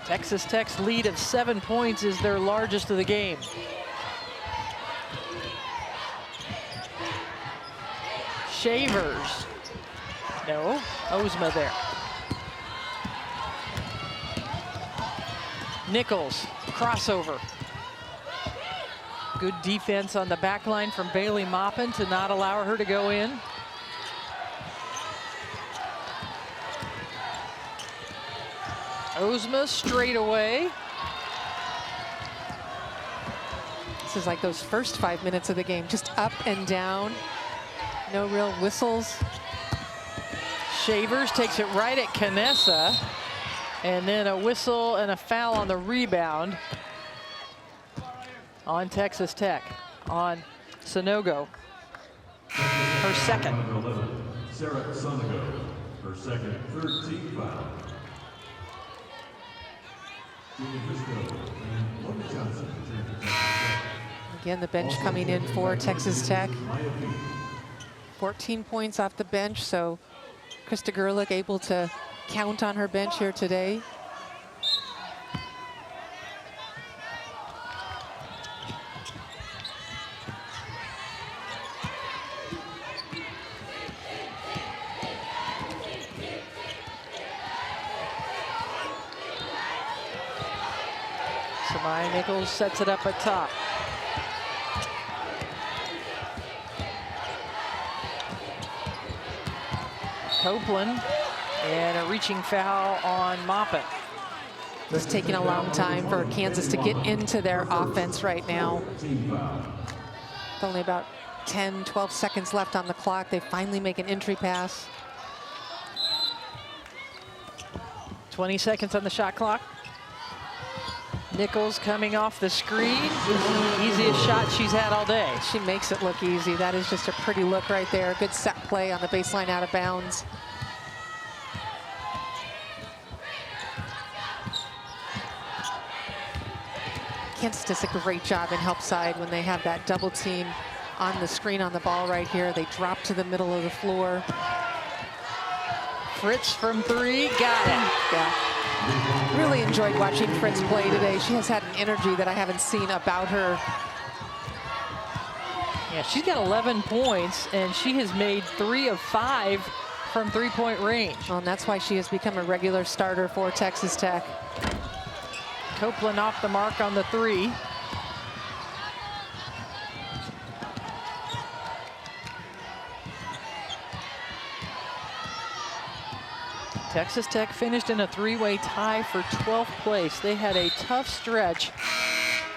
Texas Tech's lead of 7 points is their largest of the game. Shavers. No, Ozma there. Nichols, crossover. Good defense on the back line from Bailey Maupin to not allow her to go in. Ozma straight away. This is like those first 5 minutes of the game, just up and down. No real whistles. Shavers takes it right at Canessa. And then a whistle and a foul on the rebound on Texas Tech, on Sonogo. Her second. Sarah Sonogo, her second, 13 foul. Again, the bench coming in for Texas Tech. 14 points off the bench, so Krista Gerlich able to count on her bench here today. Samaya Nichols sets it up at top. Copeland, and a reaching foul on Maupin. It's taking a long time for Kansas to get into their offense right now. With only about 10, 12 seconds left on the clock. They finally make an entry pass. 20 seconds on the shot clock. Nichols coming off the screen. Easiest shot she's had all day. She makes it look easy. That is just a pretty look right there. Good set play on the baseline out of bounds. Kansas does a great job in help side when they have that double team on the screen on the ball right here. They drop to the middle of the floor. Fritz from 3, got it. Yeah. Really enjoyed watching Fritz play today. She has had an energy that I haven't seen about her. Yeah, she's got 11 points, and she has made 3 of 5 from 3-point range. Well, and that's why she has become a regular starter for Texas Tech. Copeland off the mark on the 3. Texas Tech finished in a 3-way tie for 12th place. They had a tough stretch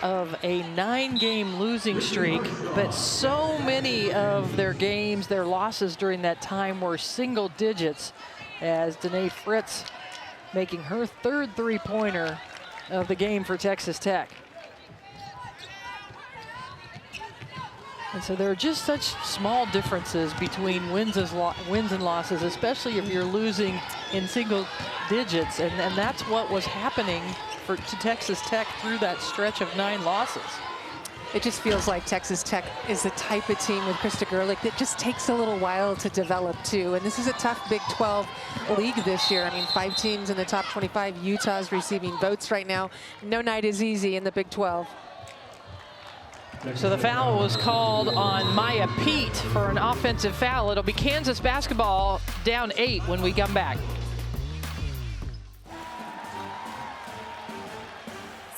of a 9-game losing streak, but so many of their games, their losses during that time were single digits, as Danae Fritz making her 3rd three-pointer of the game for Texas Tech. And so there are just such small differences between wins and losses, especially if you're losing in single digits. And that's what was happening to Texas Tech through that stretch of 9 losses. It just feels like Texas Tech is the type of team with Krista Gerlich that just takes a little while to develop too. And this is a tough Big 12 league this year. I mean, 5 teams in the top 25. Utah's receiving votes right now. No night is easy in the Big 12. So the foul was called on Maya Pete for an offensive foul. It'll be Kansas basketball down 8 when we come back.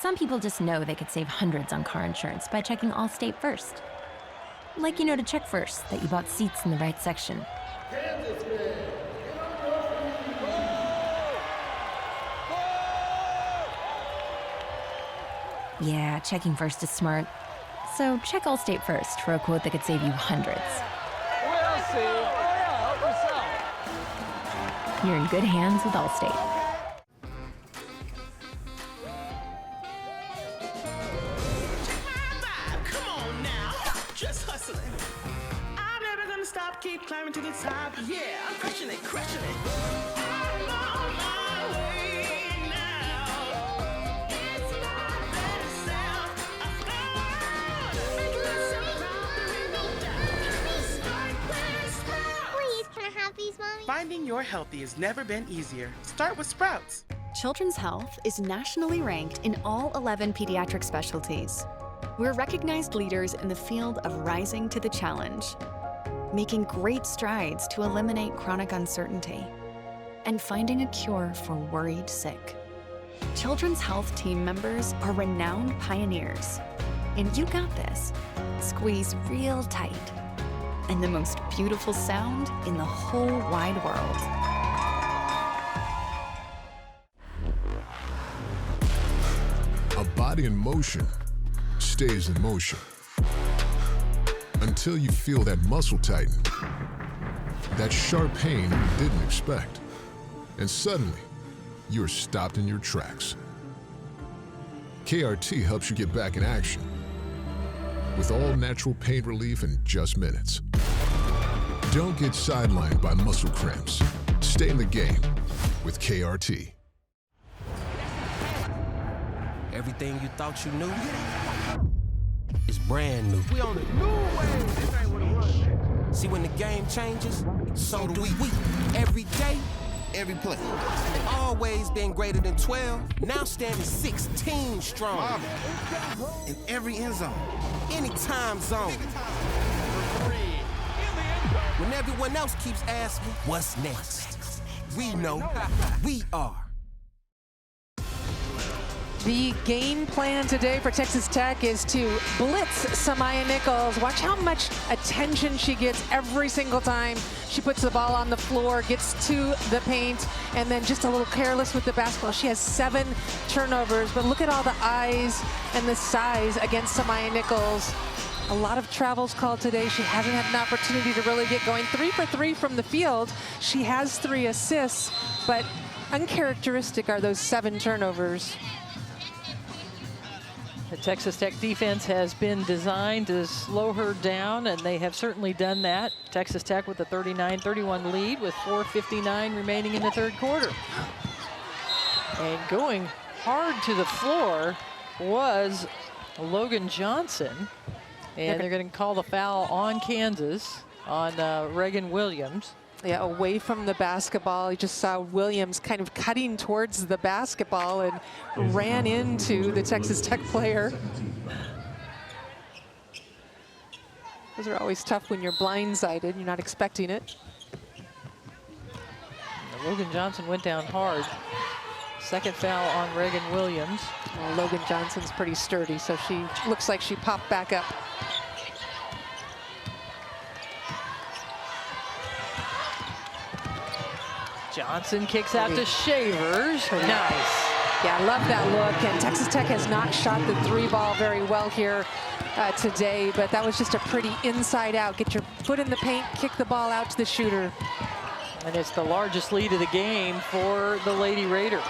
Some people just know they could save hundreds on car insurance by checking Allstate first. Like you know to check first that you bought seats in the right section. Yeah, checking first is smart. So check Allstate first for a quote that could save you hundreds. We'll see. You're in good hands with Allstate. Keep climbing to the top, yeah, I'm crushing it, crushing it. I'm on my way now. It's my best self. Please, can I have these, Mommy? Finding your healthy has never been easier. Start with Sprouts. Children's Health is nationally ranked in all 11 pediatric specialties. We're recognized leaders in the field of rising to the challenge, making great strides to eliminate chronic uncertainty, and finding a cure for worried sick. Children's Health team members are renowned pioneers. And you got this. Squeeze real tight. And the most beautiful sound in the whole wide world. A body in motion stays in motion. Until you feel that muscle tighten, that sharp pain you didn't expect, and suddenly, you're stopped in your tracks. KRT helps you get back in action with all natural pain relief in just minutes. Don't get sidelined by muscle cramps. Stay in the game with KRT. Everything you thought you knew is brand new. We on the new wave. This ain't what it was. See, when the game changes, so do we. Every day, every play. Always been greater than 12, now standing 16 strong. In every end zone, any time zone. When everyone else keeps asking, what's next? We know we are. The game plan today for Texas Tech is to blitz Samaya Nichols. Watch how much attention she gets every single time she puts the ball on the floor, gets to the paint, and then just a little careless with the basketball. She has 7 turnovers, but look at all the eyes and the size against Samaya Nichols. A lot of travels called today. She hasn't had an opportunity to really get going. 3 for 3 from the field. She has 3 assists, but uncharacteristic are those 7 turnovers. The Texas Tech defense has been designed to slow her down, and they have certainly done that. Texas Tech with a 39-31 lead with 4:59 remaining in the 3rd quarter. And going hard to the floor was Logan Johnson. And they're going to call the foul on Kansas, on Reagan Williams. Yeah, away from the basketball. You just saw Williams kind of cutting towards the basketball and ran into the Texas Tech player. Those are always tough when you're blindsided. You're not expecting it. And Logan Johnson went down hard. Second foul on Reagan Williams. Well, Logan Johnson's pretty sturdy, so she looks like she popped back up. Johnson kicks out to Shavers. Nice. Yeah, I love that look. And Texas Tech has not shot the 3-ball very well here today, but that was just a pretty inside out. Get your foot in the paint, kick the ball out to the shooter. And it's the largest lead of the game for the Lady Raiders.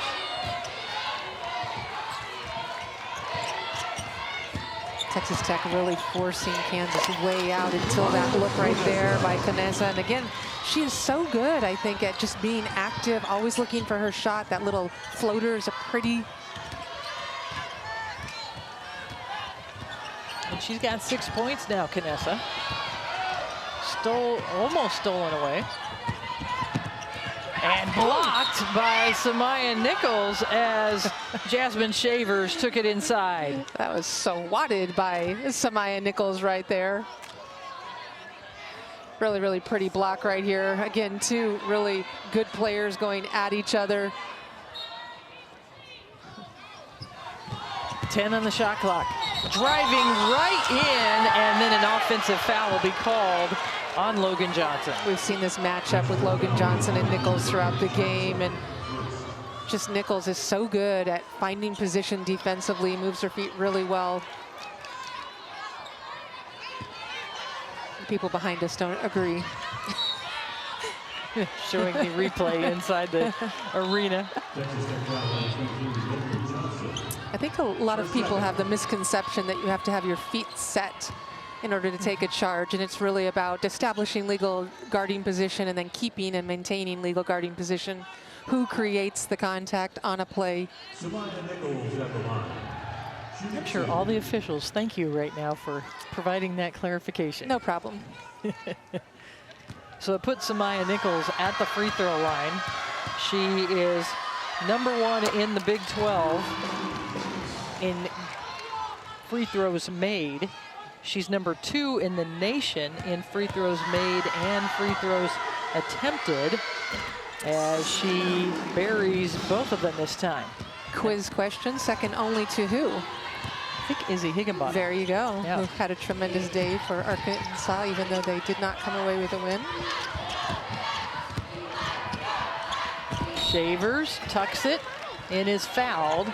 Texas Tech really forcing Kansas way out until that look right there by Canessa. And again, she is so good, I think, at just being active, always looking for her shot. That little floater is a pretty... And she's got 6 points now, Canessa. Almost stolen away. And blocked by Samaya Nichols as Jasmine Shavers took it inside. That was so swatted by Samaya Nichols right there. Really, really pretty block right here. Again, two really good players going at each other. 10 on the shot clock. Driving right in, and then an offensive foul will be called on Logan Johnson. We've seen this matchup with Logan Johnson and Nichols throughout the game, and just Nichols is so good at finding position defensively, moves her feet really well. People behind us don't agree. Showing the replay inside the arena. I think a lot of people have the misconception that you have to have your feet set in order to take a charge, and it's really about establishing legal guarding position and then keeping and maintaining legal guarding position. Who creates the contact on a play? I'm sure all the officials thank you right now for providing that clarification. No problem. So it puts Samaya Nichols at the free throw line. She is #1 in the Big 12 in free throws made. She's #2 in the nation in free throws made and free throws attempted, as she buries both of them this time. Quiz question, second only to who? I think Izzy Higginbottom. There you go. Yeah. Who had a tremendous day for Arkansas, even though they did not come away with a win. Shavers tucks it and is fouled.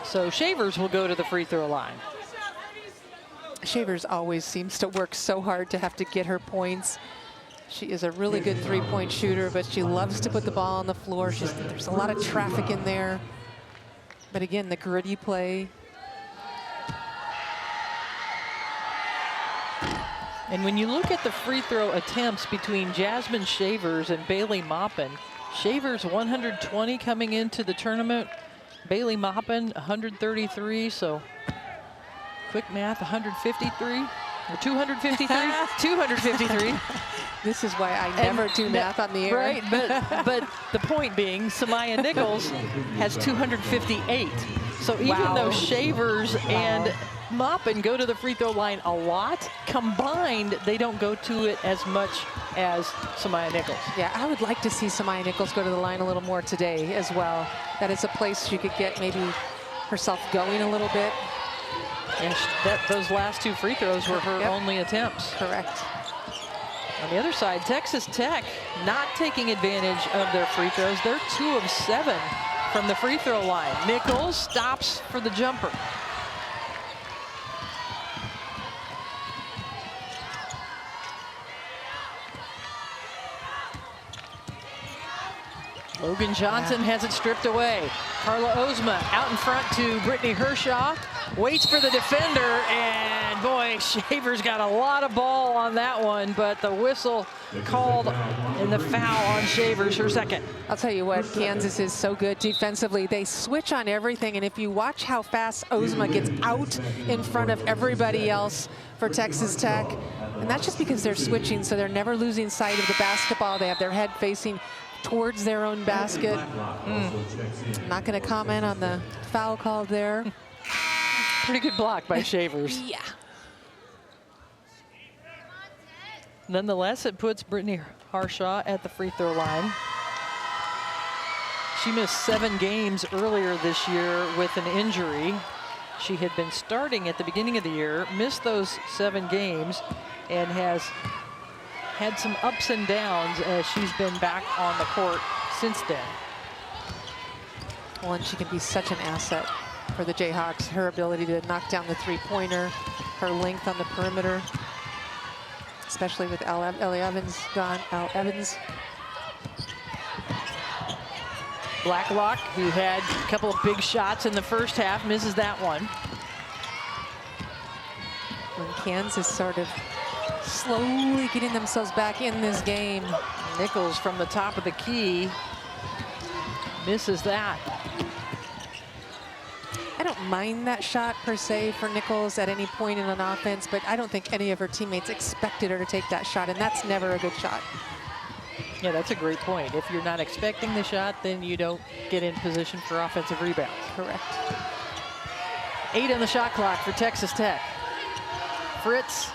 So Shavers will go to the free throw line. Shavers always seems to work so hard to have to get her points. She is a really good three-point shooter, but she loves to put the ball on the floor. There's a lot of traffic in there. But again, the gritty play. And when you look at the free throw attempts between Jasmine Shavers and Bailey Maupin, Shavers 120 coming into the tournament. Bailey Maupin 133, so quick math, 153 or 253? 253. This is why I never do math on the air. Right, but the point being, Samaya Nichols has 258. So even though Shavers and Maupin go to the free throw line a lot, combined, they don't go to it as much as Samaya Nichols. Yeah, I would like to see Samaya Nichols go to the line a little more today as well. That is a place she could get maybe herself going a little bit. And those last two free throws were her only attempts. Correct. On the other side, Texas Tech not taking advantage of their free throws. They're 2 of 7 from the free throw line. Nichols stops for the jumper. Logan Johnson has it stripped away. Carla Ozma out in front to Brittany Hershaw. waits for the defender, and boy, Shaver's got a lot of ball on that one, but the whistle called in the foul on Shavers, her second. I'll tell you what, Kansas is so good defensively. They switch on everything, and if you watch how fast Ozma gets out in front of everybody else for Texas Tech, and that's just because they're switching, so they're never losing sight of the basketball. They have their head facing towards their own basket. I'm not going to comment on the foul called there. Pretty good block by Shavers. Yeah. Nonetheless, it puts Brittany Harshaw at the free throw line. She missed 7 games earlier this year with an injury. She had been starting at the beginning of the year, missed those 7 games, and has had some ups and downs as she's been back on the court since then. Well, and she can be such an asset for the Jayhawks. Her ability to knock down the three-pointer, her length on the perimeter, especially with Ellie Evans gone. Al Evans. Blacklock, who had a couple of big shots in the first half, misses that one. When Kansas sort of slowly getting themselves back in this game. Nichols from the top of the key misses that. I don't mind that shot per se for Nichols at any point in an offense, but I don't think any of her teammates expected her to take that shot, and that's never a good shot. Yeah, that's a great point. If you're not expecting the shot, then you don't get in position for offensive rebounds. Correct. 8 on the shot clock for Texas Tech. Fritz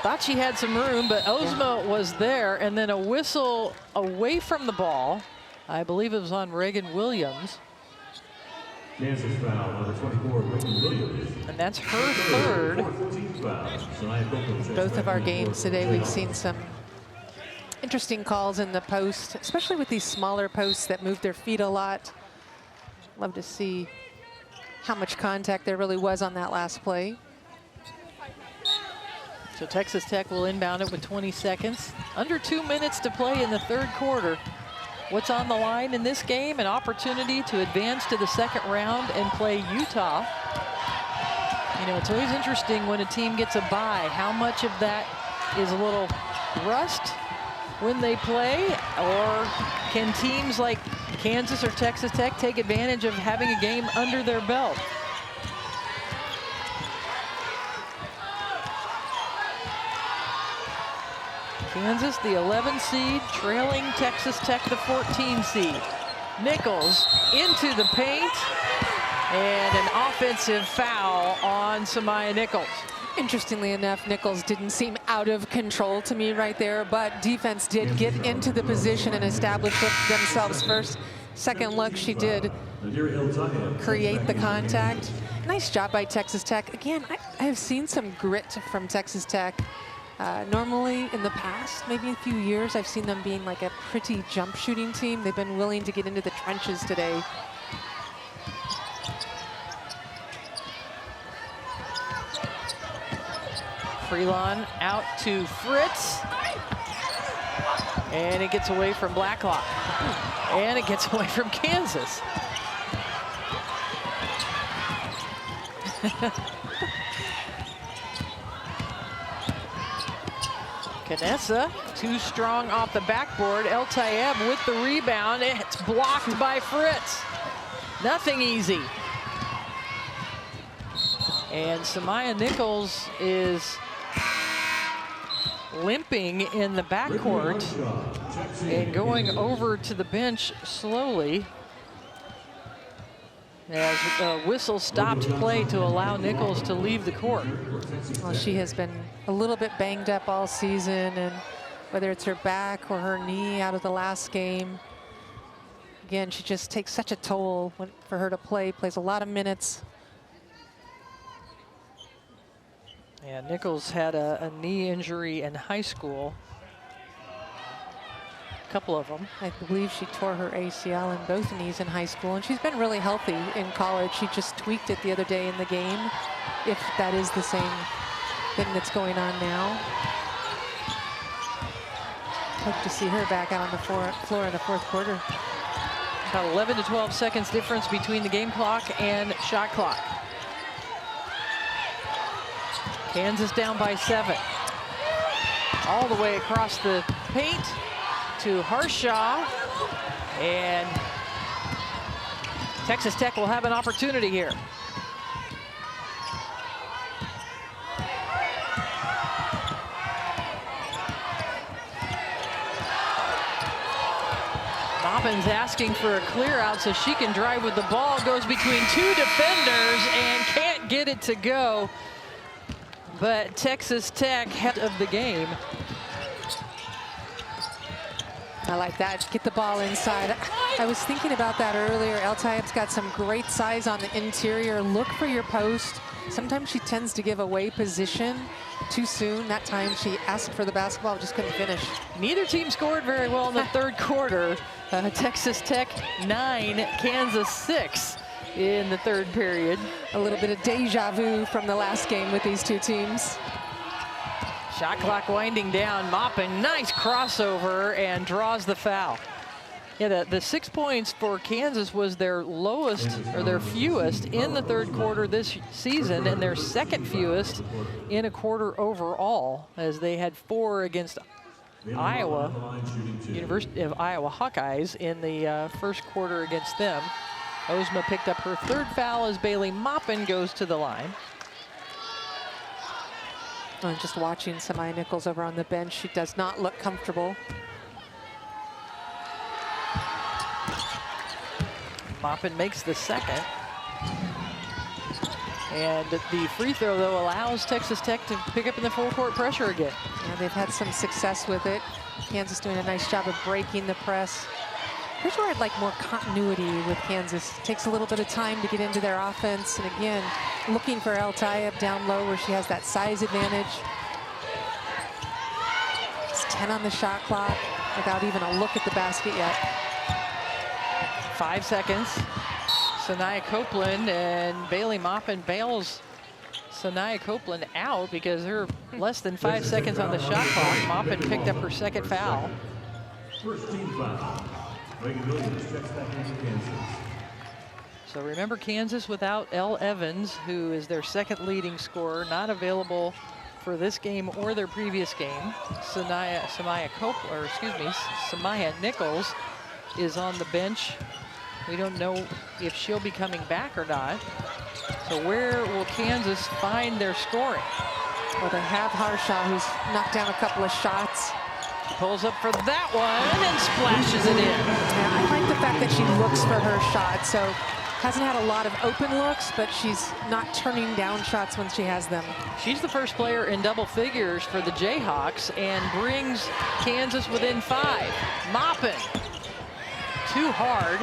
thought she had some room, but Ozma was there, and then a whistle away from the ball. I believe it was on Reagan Williams. Kansas foul, number 24, Reagan Williams. And that's her third. Both of our games today, we've seen some interesting calls in the post, especially with these smaller posts that move their feet a lot. Love to see how much contact there really was on that last play. So Texas Tech will inbound it with 20 seconds. Under 2 minutes to play in the third quarter. What's on the line in this game? An opportunity to advance to the second round and play Utah. You know, it's always interesting when a team gets a bye. How much of that is a little rust when they play? Or can teams like Kansas or Texas Tech take advantage of having a game under their belt? Kansas, the 11 seed, trailing Texas Tech, the 14 seed. Nichols into the paint, and an offensive foul on Samaya Nichols. Interestingly enough, Nichols didn't seem out of control to me right there, but defense did get into the position and establish themselves first. Second look, she did create the contact. Nice job by Texas Tech. Again, I have seen some grit from Texas Tech. Normally in the past, maybe a few years, I've seen them being like a pretty jump shooting team. They've been willing to get into the trenches today. Freelon out to Fritz. And it gets away from Blacklock. And it gets away from Kansas. Canessa, too strong off the backboard. El Tayeb with the rebound. It's blocked by Fritz. Nothing easy. And Samaya Nichols is limping in the backcourt and going over to the bench slowly as a whistle stopped play to allow Nichols to leave the court. Well, she has been a little bit banged up all season, and whether it's her back or her knee out of the last game, again, she just takes such a toll for her to play, plays a lot of minutes. Yeah, Nichols had a knee injury in high school. A couple of them. I believe she tore her ACL in both knees in high school, and she's been really healthy in college. She just tweaked it the other day in the game, if that is the same thing that's going on now. Hope to see her back out on the floor in the fourth quarter. About 11 to 12 seconds difference between the game clock and shot clock. Kansas down by 7. All the way across the paint to Harshaw. And Texas Tech will have an opportunity here. Maupin's asking for a clear out so she can drive with the ball. Goes between 2 defenders and can't get it to go. But Texas Tech head of the game. I like that. Get the ball inside. I was thinking about that earlier. El-Tayeb's got some great size on the interior. Look for your post. Sometimes she tends to give away position too soon. That time she asked for the basketball, just couldn't finish. Neither team scored very well in the third quarter. Texas Tech 9, Kansas 6 in the third period. A little bit of deja vu from the last game with these two teams. Shot clock winding down. Maupin, nice crossover, and draws the foul. Yeah, the 6 points for Kansas was their lowest, or their fewest, in the third quarter this season, and their second fewest in a quarter overall, as they had 4 against Iowa, University of Iowa Hawkeyes in the first quarter against them. Ozma picked up her third foul as Bailey Maupin goes to the line. Just watching Samaya Nichols over on the bench, she does not look comfortable. Maupin makes the second. And the free throw, though, allows Texas Tech to pick up in the full court pressure again. Yeah, they've had some success with it. Kansas doing a nice job of breaking the press. Here's where I'd like more continuity with Kansas. It takes a little bit of time to get into their offense. And again, looking for El-Tayeb down low where she has that size advantage. It's 10 on the shot clock without even a look at the basket yet. 5 seconds. Sanaya Copeland, and Bailey Maupin bails Sanaya Copeland out because they're less than 5 seconds on the shot clock. Maupin picked up her second foul. First team foul. Megan Williams checks back into Kansas. So remember, Kansas without Elle Evans, who is their second leading scorer, not available for this game or their previous game. Samaya Nichols is on the bench. We don't know if she'll be coming back or not. So where will Kansas find their scoring? Well, they have Harshaw, who's knocked down a couple of shots. Pulls up for that one and splashes it in. Yeah, I like the fact that she looks for her shot. So hasn't had a lot of open looks, but she's not turning down shots when she has them. She's the first player in double figures for the Jayhawks and brings Kansas within 5. Maupin, too hard.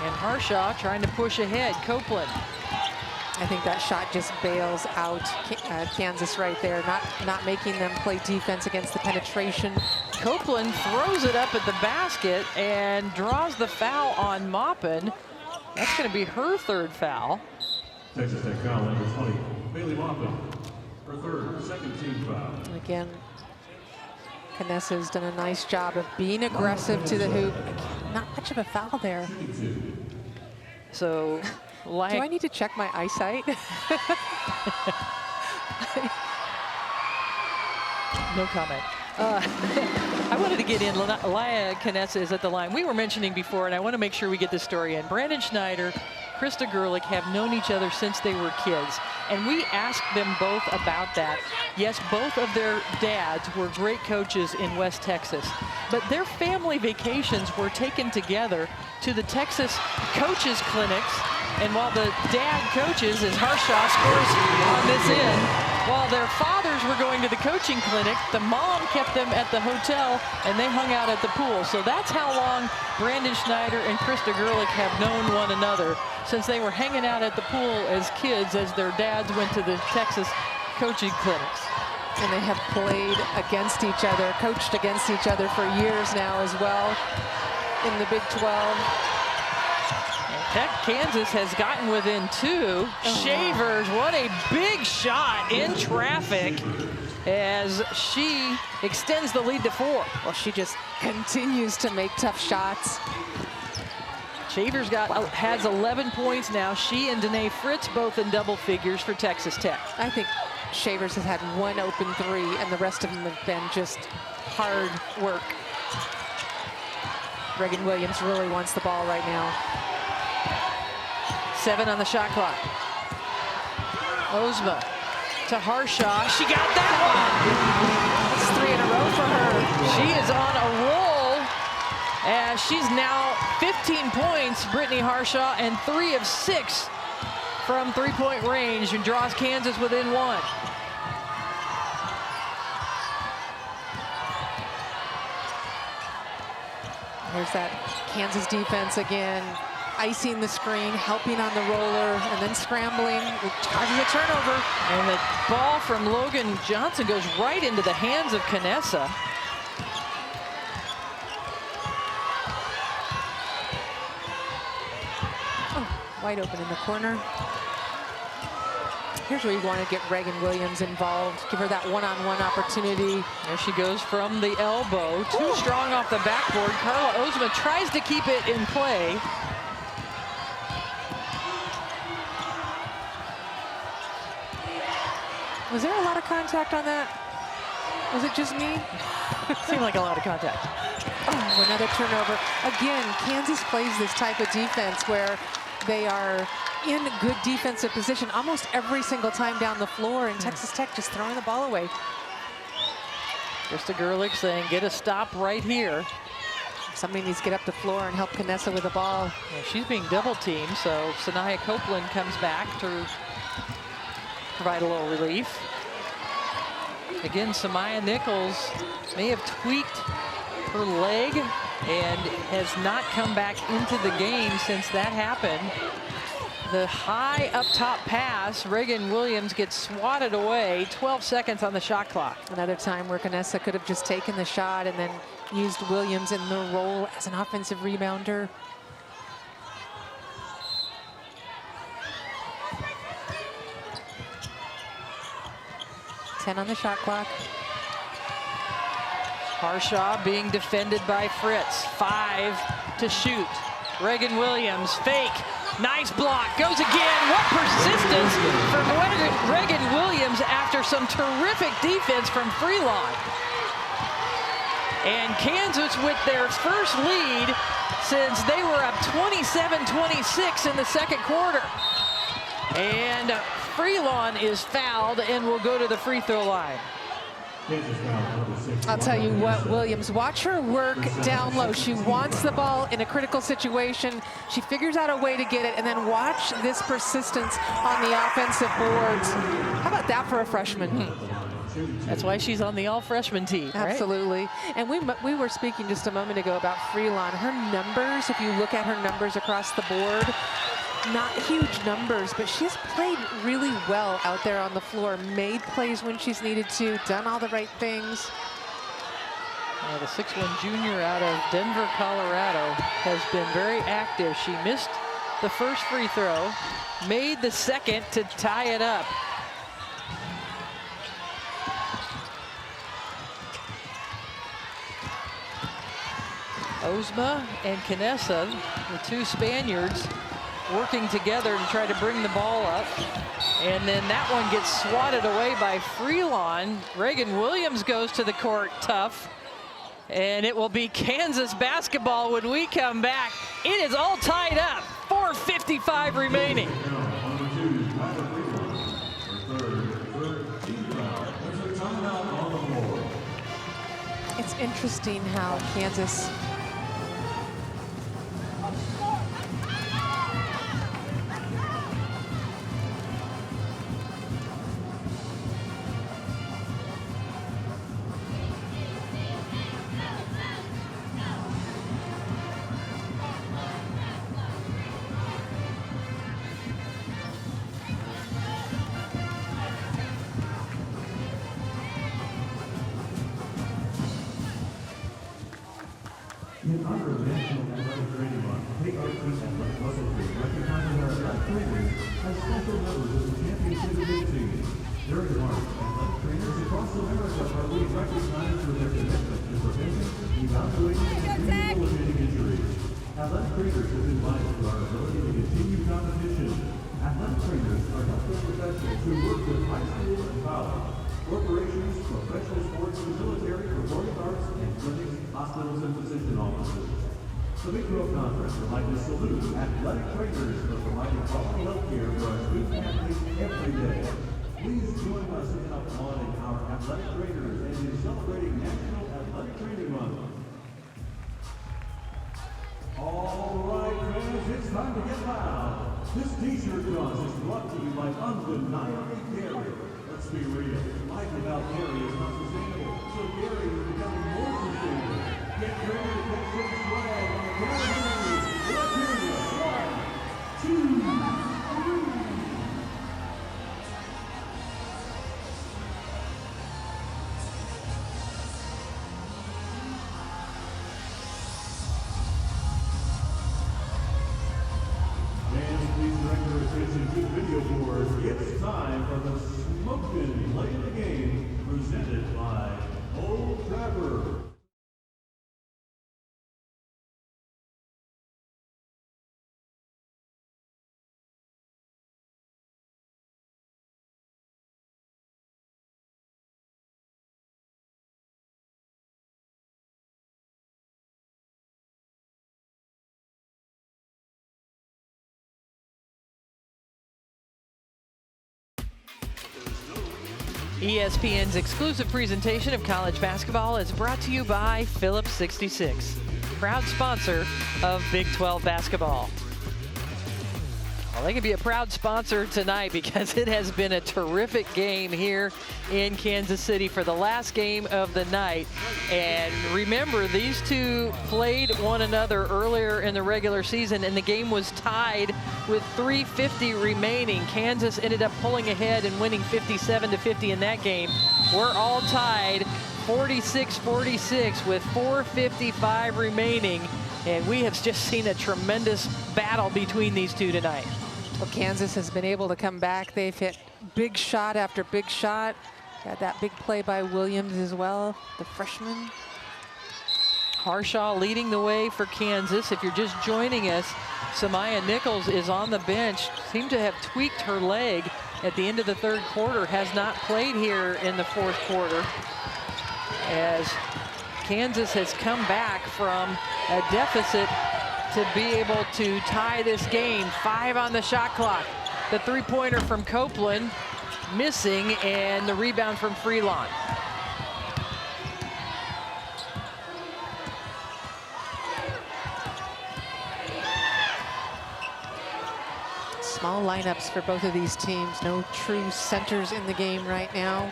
And Harshaw trying to push ahead. Copeland. I think that shot just bails out Kansas right there, not making them play defense against the penetration. Copeland throws it up at the basket and draws the foul on Maupin. That's going to be her third foul. Texas Tech foul number 20, Bailey Maupin. Her third, second team foul. And again, Canessa's done a nice job of being aggressive to the hoop. Not much of a foul there. So, like, do I need to check my eyesight? No comment. I wanted to get in. Laya Canessa is at the line. We were mentioning before, and I want to make sure we get this story in. Brandon Schneider, Krista Gerlich have known each other since they were kids. And we asked them both about that. Yes, both of their dads were great coaches in West Texas. But their family vacations were taken together to the Texas coaches clinics. And while the dad coaches, as Harshaw scores on this end, while their fathers were going to the coaching clinic, the mom kept them at the hotel and they hung out at the pool. So that's how long Brandon Schneider and Krista Gerlich have known one another, since they were hanging out at the pool as kids as their dads went to the Texas coaching clinics. And they have played against each other, coached against each other for years now as well in the Big 12. Kansas has gotten within 2. Shavers, what a big shot in traffic as she extends the lead to 4. Well, she just continues to make tough shots. Shavers has 11 points now. She and Danae Fritz both in double figures for Texas Tech. I think Shavers has had one open three, and the rest of them have been just hard work. Reagan Williams really wants the ball right now. 7 on the shot clock. Ozma to Harshaw. She got that one. That's 3 in a row for her. She is on a roll. As she's now 15 points, Brittany Harshaw, and 3 of 6 from three-point range, and draws Kansas within 1. Here's that Kansas defense again, icing the screen, helping on the roller, and then scrambling, which causes a turnover. And the ball from Logan Johnson goes right into the hands of Canessa. Wide open in the corner. Here's where you want to get Reagan Williams involved. Give her that one-on-one opportunity. There she goes from the elbow. Too strong off the backboard. Carla Ozma tries to keep it in play. Was there a lot of contact on that? Was it just me? Seemed like a lot of contact. Oh, another turnover. Again, Kansas plays this type of defense where they are in good defensive position almost every single time down the floor, and Texas Tech just throwing the ball away. Krista Gerlich saying, get a stop right here. Somebody needs to get up the floor and help Canessa with the ball. Yeah, she's being double teamed, so Sanaya Copeland comes back to provide a little relief. Again, Samaya Nichols may have tweaked her leg and has not come back into the game since that happened. The high up top pass, Reagan Williams gets swatted away. 12 seconds on the shot clock. Another time where Canessa could have just taken the shot and then used Williams in the role as an offensive rebounder. Ten on the shot clock. Harshaw being defended by Fritz. 5 to shoot. Reagan Williams, fake. Nice block. Goes again. What persistence from Reagan Williams after some terrific defense from Freelon. And Kansas with their first lead since they were up 27-26 in the second quarter. And Freelon is fouled and will go to the free throw line. I'll tell you what, Williams, watch her work down low. She wants the ball in a critical situation. She figures out a way to get it, and then watch this persistence on the offensive boards. How about that for a freshman? That's why she's on the all-freshman team, right? Absolutely. And we were speaking just a moment ago about Freelon. Her numbers, if you look at her numbers across the board, not huge numbers, but she's played really well out there on the floor, made plays when she's needed to, done all the right things. Yeah, the 6'1" junior out of Denver, Colorado has been very active. She missed the first free throw, made the second to tie it up. Ozma and Canessa, the two Spaniards, working together to try to bring the ball up. And then that one gets swatted away by Freelon. Reagan Williams goes to the court tough. And it will be Kansas basketball when we come back. It is all tied up. 4:55 remaining. It's interesting how Kansas In honor of National Athletic Training Month, KRT Athletic Muscle Group recognizes our best trainers as special members of the championship elite team. During March, athletic trainers across America are being recognized for their commitment to preventing, evaluating, and rehabilitating injuries. Athletic trainers have been vital to our ability to continue competition. Athletic trainers are healthcare professionals who work with high school and college, corporations, professional sports, military, performing arts, and clinics, hospitals, and physician offices. The Big 12 Conference would like to salute athletic trainers for providing quality health care for our student athletes every day. Please join us in applauding our athletic trainers and in celebrating National Athletic Training Month. All right, friends, it's time to get loud. This t-shirt toss is brought to you by Undeniably Gary. Let's be real, life without Gary is not sustainable, so Gary is becoming more sustainable. Get ready to catch some swag on the Gary. Let's hear you. 1, 2, 3. Video board. It's time for the Smokin' Play of the Game, presented by Old Trapper. ESPN's exclusive presentation of college basketball is brought to you by Phillips 66, proud sponsor of Big 12 basketball. Well, they can be a proud sponsor tonight because it has been a terrific game here in Kansas City for the last game of the night. And remember, these two played one another earlier in the regular season, and the game was tied with 3:50 remaining. Kansas ended up pulling ahead and winning 57-50 in that game. We're all tied 46-46 with 4:55 remaining, and we have just seen a tremendous battle between these two tonight. Well, Kansas has been able to come back. They've hit big shot after big shot. Got that big play by Williams as well, the freshman. Harshaw leading the way for Kansas. If you're just joining us, Samaya Nichols is on the bench. Seemed to have tweaked her leg at the end of the third quarter. Has not played here in the fourth quarter, as Kansas has come back from a deficit to be able to tie this game. 5 on the shot clock. The three-pointer from Copeland missing, and the rebound from Freelon. Small lineups for both of these teams. No true centers in the game right now.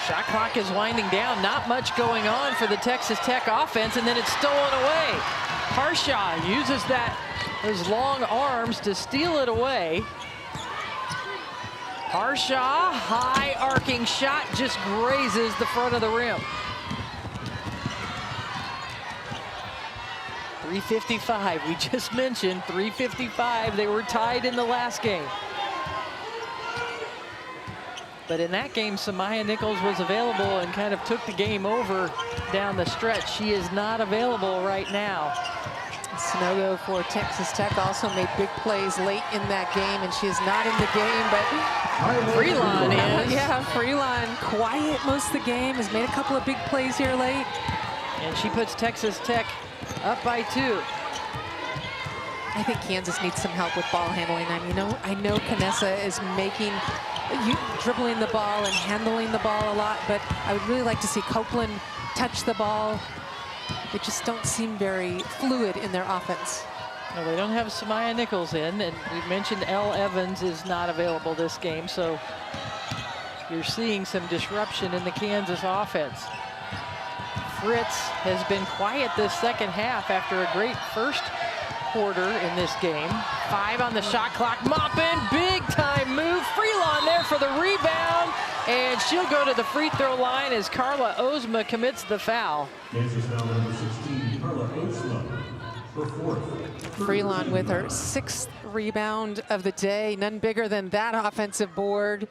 Shot clock is winding down. Not much going on for the Texas Tech offense, and then it's stolen away. Harshaw uses those long arms to steal it away. Harshaw, high arcing shot, just grazes the front of the rim. 3:55, we just mentioned 3:55. They were tied in the last game. But in that game, Samaya Nichols was available and kind of took the game over down the stretch. She is not available right now. Snogo for Texas Tech also made big plays late in that game, and she is not in the game, but Freelon is. Yeah, Freelon quiet most of the game, has made a couple of big plays here late. And she puts Texas Tech up by 2. I think Kansas needs some help with ball handling. I know Canessa is dribbling the ball and handling the ball a lot, but I would really like to see Copeland touch the ball. They just don't seem very fluid in their offense. No, they don't have Samaya Nichols in, and we mentioned Elle Evans is not available this game, so you're seeing some disruption in the Kansas offense. Fritz has been quiet this second half after a great first quarter in this game. 5 on the shot clock. Moppin, big time move. Freelon there for the rebound, and she'll go to the free throw line as Carla Ozma commits the foul. Kansas foul number 16, Carla Ozma, her 4th. Freelon with her 6th rebound of the day. None bigger than that offensive board.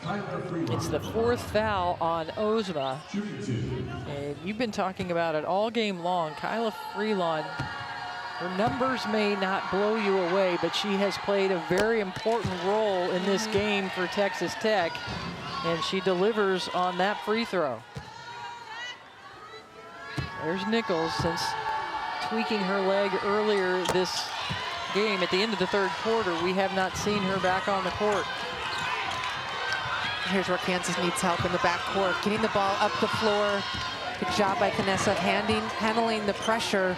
It's the 4th foul on Ozma. And you've been talking about it all game long. Kyla Freelon, her numbers may not blow you away, but she has played a very important role in this game for Texas Tech. And she delivers on that free throw. There's Nichols, since tweaking her leg earlier this game at the end of the 3rd quarter. We have not seen her back on the court. Here's where Kansas needs help in the backcourt, getting the ball up the floor. Good job by Knessa handling the pressure.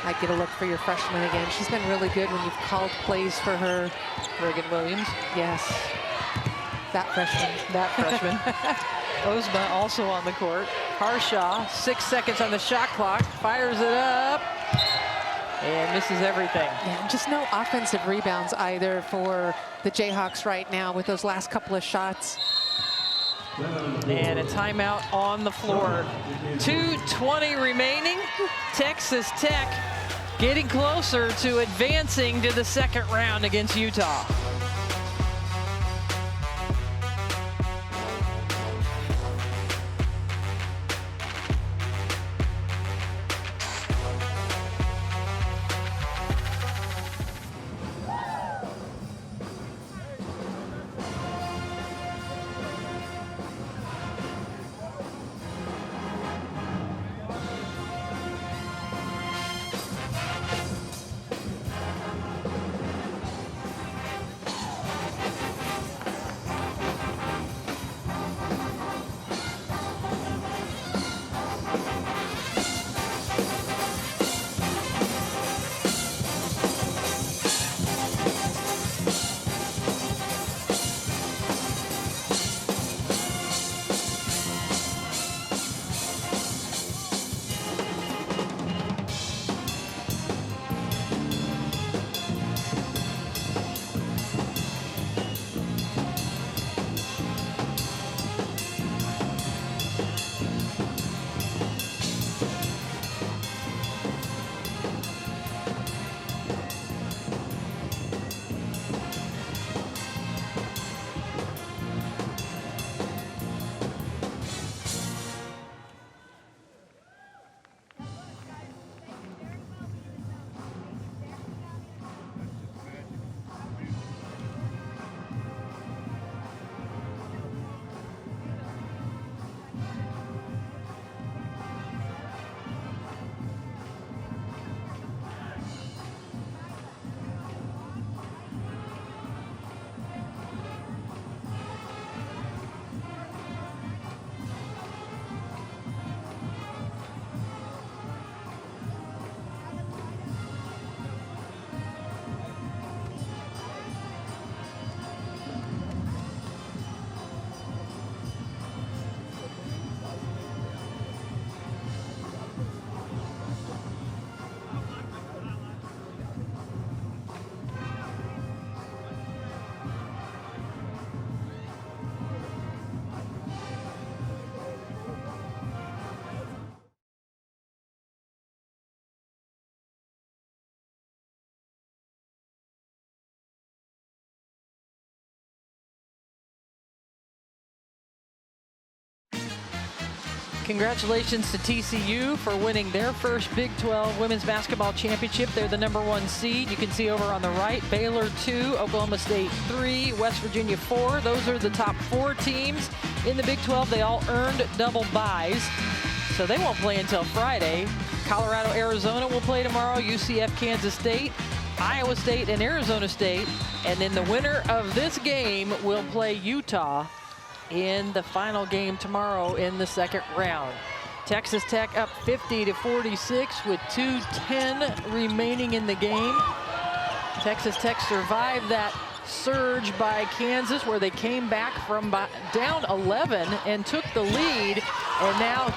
I get a look for your freshman again. She's been really good when you've called plays for her. Reagan Williams. Yes. That freshman. That freshman. Ozma also on the court. Harshaw, 6 seconds on the shot clock, fires it up and misses everything. Yeah, just no offensive rebounds either for the Jayhawks right now with those last couple of shots. And a timeout on the floor. 2:20 remaining. Texas Tech getting closer to advancing to the 2nd round against Utah. Congratulations to TCU for winning their first Big 12 Women's Basketball Championship. They're the #1 seed. You can see over on the right, Baylor 2, Oklahoma State 3, West Virginia 4. Those are the top 4 teams in the Big 12. They all earned double byes, so they won't play until Friday. Colorado, Arizona will play tomorrow, UCF, Kansas State, Iowa State, and Arizona State. And then the winner of this game will play Utah in the final game tomorrow in the 2nd round. Texas Tech up 50-46 with 2:10 remaining in the game. Texas Tech survived that surge by Kansas where they came back from down 11 and took the lead. And now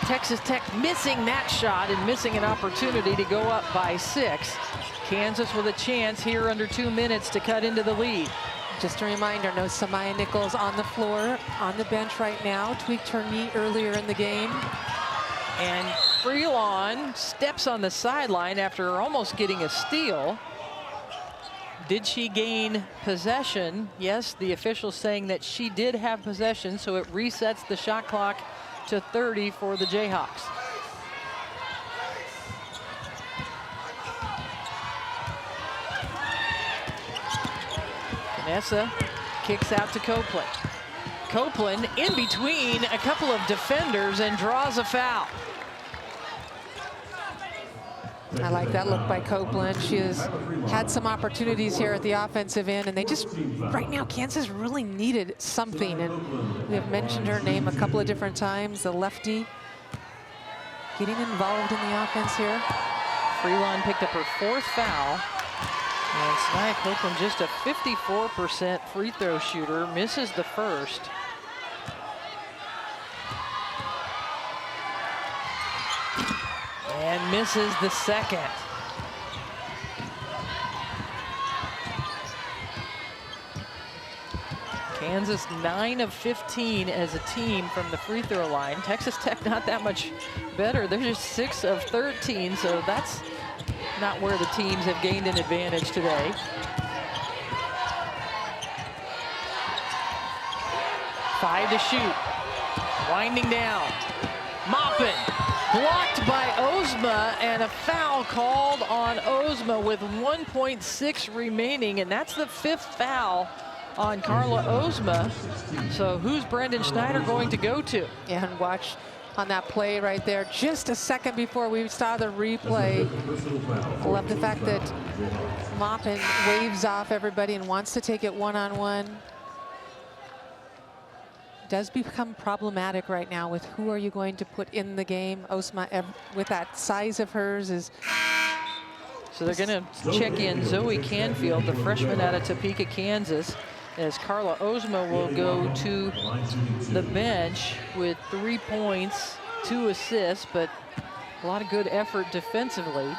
Texas Tech missing that shot and missing an opportunity to go up by 6. Kansas with a chance here under 2 minutes to cut into the lead. Just a reminder, no Samaya Nichols on the floor, on the bench right now. Tweaked her knee earlier in the game. And Freelon steps on the sideline after almost getting a steal. Did she gain possession? Yes, the officials saying that she did have possession, so it resets the shot clock to 30 for the Jayhawks. Vanessa kicks out to Copeland. Copeland in between a couple of defenders and draws a foul. I like that look by Copeland. She has had some opportunities here at the offensive end, and they just, right now, Kansas really needed something. And we have mentioned her name a couple of different times, the lefty getting involved in the offense here. Freelon picked up her 4th foul. And Snia Copeland, just a 54% free throw shooter, misses the first. And misses the second. Kansas 9 of 15 as a team from the free throw line. Texas Tech not that much better. They're just 6 of 13, so that's not where the teams have gained an advantage today. Five to shoot. Winding down. Maupin. Blocked by Ozma, and a foul called on Ozma with 1.6 remaining, and that's the 5th foul on Carla Ozma. So who's Brendan Schneider going to go to? Yeah, and watch on that play right there, just a second before we saw the replay. I love the fact that Maupin waves off everybody and wants to take it one-on-one. Does become problematic right now with who are you going to put in the game. Ozma, with that size of hers, is... So they're going to check in Zoe Canfield, the freshman out of Topeka, Kansas, as Carla Ozma will go to the bench with 3 points, 2 assists, but a lot of good effort defensively.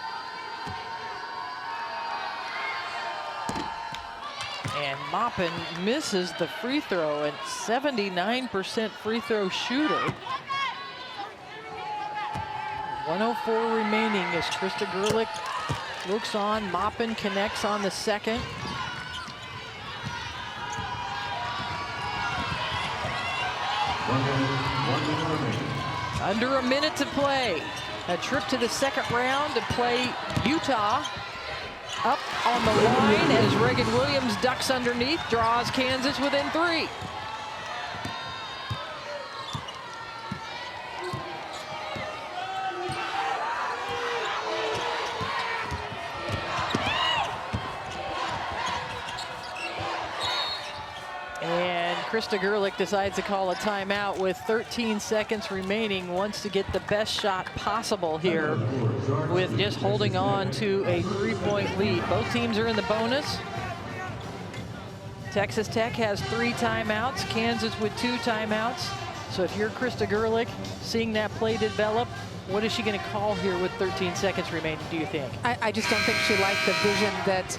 And Maupin misses the free throw, and 79% free throw shooter. 1:04 remaining as Krista Gerlich looks on. Maupin connects on the second. Under a minute to play. A trip to the second round to play Utah. Up on the line as Reagan Williams ducks underneath, draws Kansas within 3. And Krista Gerlich decides to call a timeout with 13 seconds remaining, wants to get the best shot possible here with just holding on to a 3-point lead. Both teams are in the bonus. Texas Tech has 3 timeouts, Kansas with 2 timeouts. So if you're Krista Gerlich, seeing that play develop, what is she going to call here with 13 seconds remaining, do you think? I just don't think she liked the vision that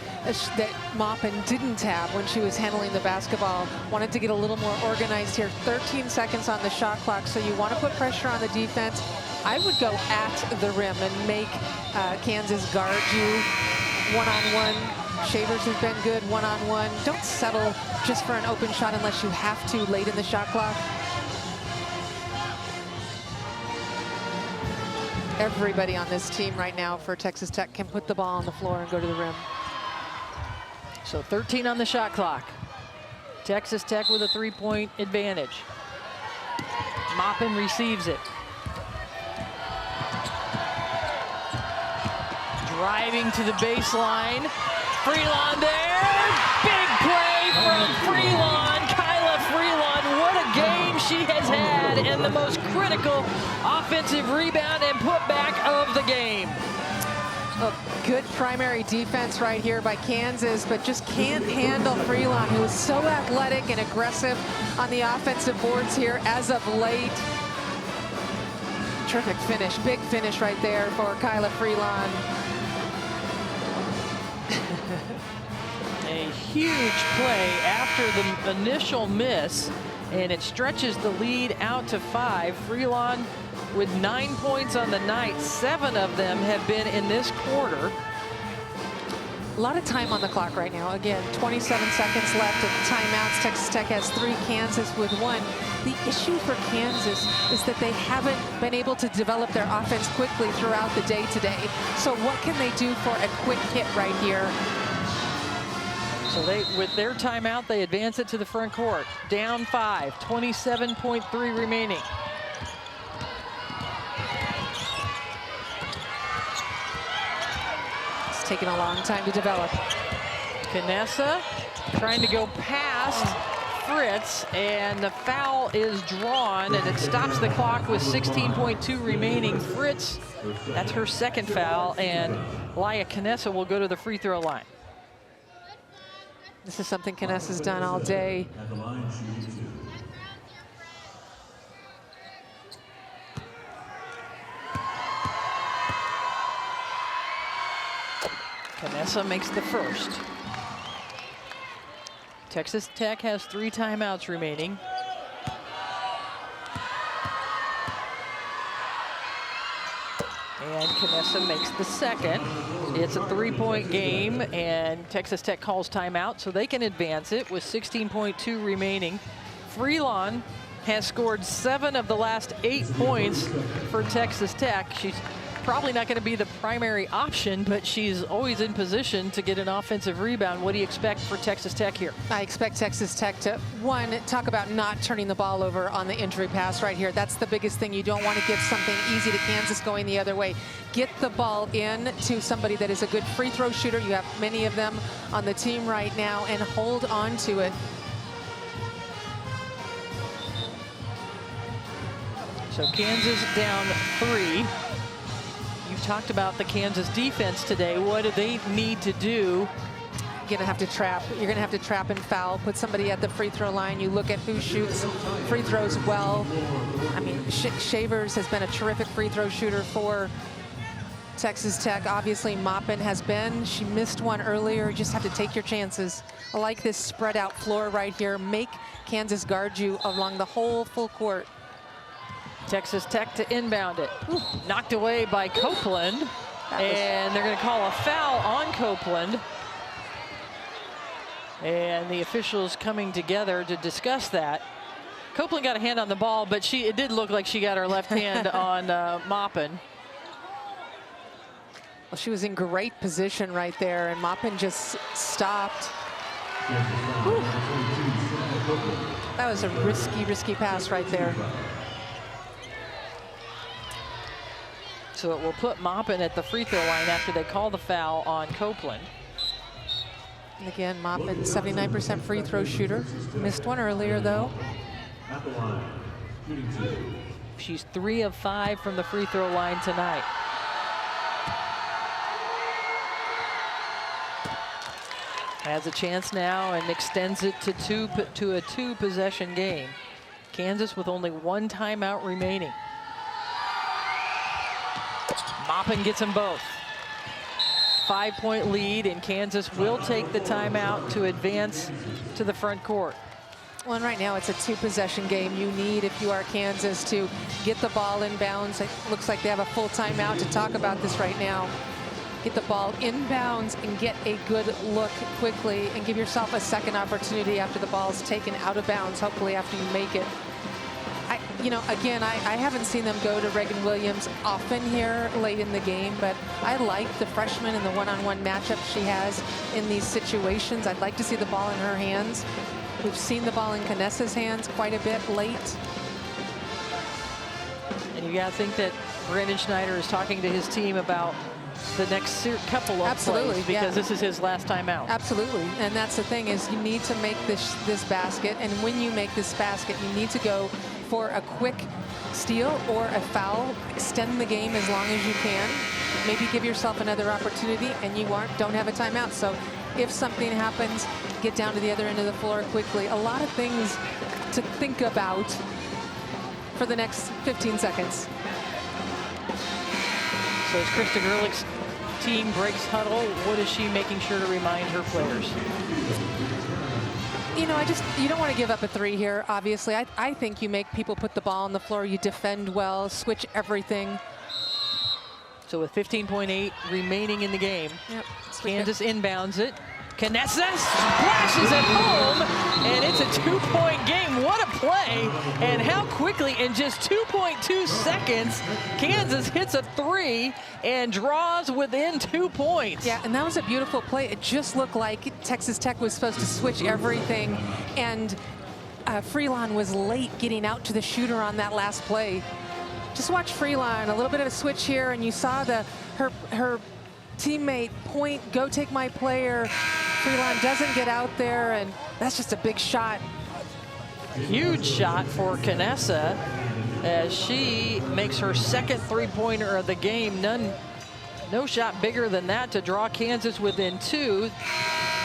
Maupin didn't have when she was handling the basketball. Wanted to get a little more organized here. 13 seconds on the shot clock, so you want to put pressure on the defense. I would go at the rim and make Kansas guard you one-on-one. Shavers has been good one-on-one. Don't settle just for an open shot unless you have to late in the shot clock. Everybody on this team right now for Texas Tech can put the ball on the floor and go to the rim. So 13 on the shot clock. Texas Tech with a 3-point advantage. Maupin receives it. Driving to the baseline. Freelon there. Big play from Freelon. Kyla Freelon. What a game she has had, and the most critical offensive rebound and putback of the game. A good primary defense right here by Kansas, but just can't handle Freelon, who is so athletic and aggressive on the offensive boards here as of late. Terrific finish, big finish right there for Kyla Freelon. A huge play after the initial miss, and it stretches the lead out to 5. Freelon with 9 points on the night. 7 of them have been in this quarter. A lot of time on the clock right now. Again, 27 seconds left of timeouts. Texas Tech has 3, Kansas with 1. The issue for Kansas is that they haven't been able to develop their offense quickly throughout the day today. So what can they do for a quick hit right here? So they, with their timeout, they advance it to the front court. Down 5, 27.3 remaining. It's taken a long time to develop. Knessa trying to go past Fritz, and the foul is drawn, and it stops the clock with 16.2 remaining. Fritz, that's her second foul, and Laya Knessa will go to the free throw line. This is something Knessa's done all day. Knessa makes the first. Texas Tech has 3 timeouts remaining. And Knessa makes the second. It's a 3-point game, and Texas Tech calls timeout, so they can advance it with 16.2 remaining. Freelon has scored 7 of the last 8 points for Texas Tech. She's probably not going to be the primary option, but she's always in position to get an offensive rebound. What do you expect for Texas Tech here? I expect Texas Tech to, one, talk about not turning the ball over on the entry pass right here. That's the biggest thing. You don't want to give something easy to Kansas going the other way. Get the ball in to somebody that is a good free throw shooter. You have many of them on the team right now, and hold on to it. So Kansas down 3. You talked about the Kansas defense today. What do they need to do? You're gonna have to trap. You're gonna have to trap and foul. Put somebody at the free throw line. You look at who shoots free throws well. I mean, Shavers has been a terrific free throw shooter for Texas Tech. Obviously, Maupin has been. She missed one earlier. You just have to take your chances. I like this spread out floor right here. Make Kansas guard you along the whole full court. Texas Tech to inbound it. Ooh, knocked away by Copeland. And they're going to call a foul on Copeland. And the officials coming together to discuss that. Copeland got a hand on the ball, but it did look like she got her left hand on Maupin. Well, she was in great position right there, and Maupin just stopped. Whew. That was a risky pass right there. So it will put Maupin at the free throw line after they call the foul on Copeland. And again, Maupin, 79% free throw shooter. Missed one earlier, though. She's 3 of 5 from the free throw line tonight. Has a chance now and extends it to a 2-possession game. Kansas with only 1 timeout remaining. Maupin gets them both. 5-point lead, and Kansas will take the timeout to advance to the front court. Well, and right now it's a 2-possession game. You need, if you are Kansas, to get the ball in bounds. It looks like they have a full timeout to talk about this right now. Get the ball in bounds and get a good look quickly, and give yourself a second opportunity after the ball's taken out of bounds, hopefully after you make it. You know, again, I haven't seen them go to Reagan Williams often here late in the game, but I like the freshman and the one-on-one matchup she has in these situations. I'd like to see the ball in her hands. We've seen the ball in Knessa's hands quite a bit late. And you got to think that Brandon Schneider is talking to his team about the next couple of plays, because this is his last time out. Absolutely, and that's the thing, is you need to make this basket, and when you make this basket, you need to go for a quick steal or a foul. Extend the game as long as you can. Maybe give yourself another opportunity, and you don't have a timeout. So if something happens, get down to the other end of the floor quickly. A lot of things to think about for the next 15 seconds. So as Krista Gerlich's team breaks huddle, what is she making sure to remind her players? You know, you don't want to give up a 3 here, obviously. I think you make people put the ball on the floor, you defend well, switch everything. So with 15.8 remaining in the game, Kansas inbounds it. Knessa splashes it home, and it's a 2-point game. What a play, and how quickly, in just 2.2 seconds, Kansas hits a 3 and draws within 2 points. Yeah, and that was a beautiful play. It just looked like Texas Tech was supposed to switch everything, and Freelon was late getting out to the shooter on that last play. Just watch Freelon, a little bit of a switch here, and you saw her teammate point, go take my player. Freelon doesn't get out there, and that's just a big shot. Huge shot for Knessa as she makes her second three-pointer of the game. No shot bigger than that to draw Kansas within 2.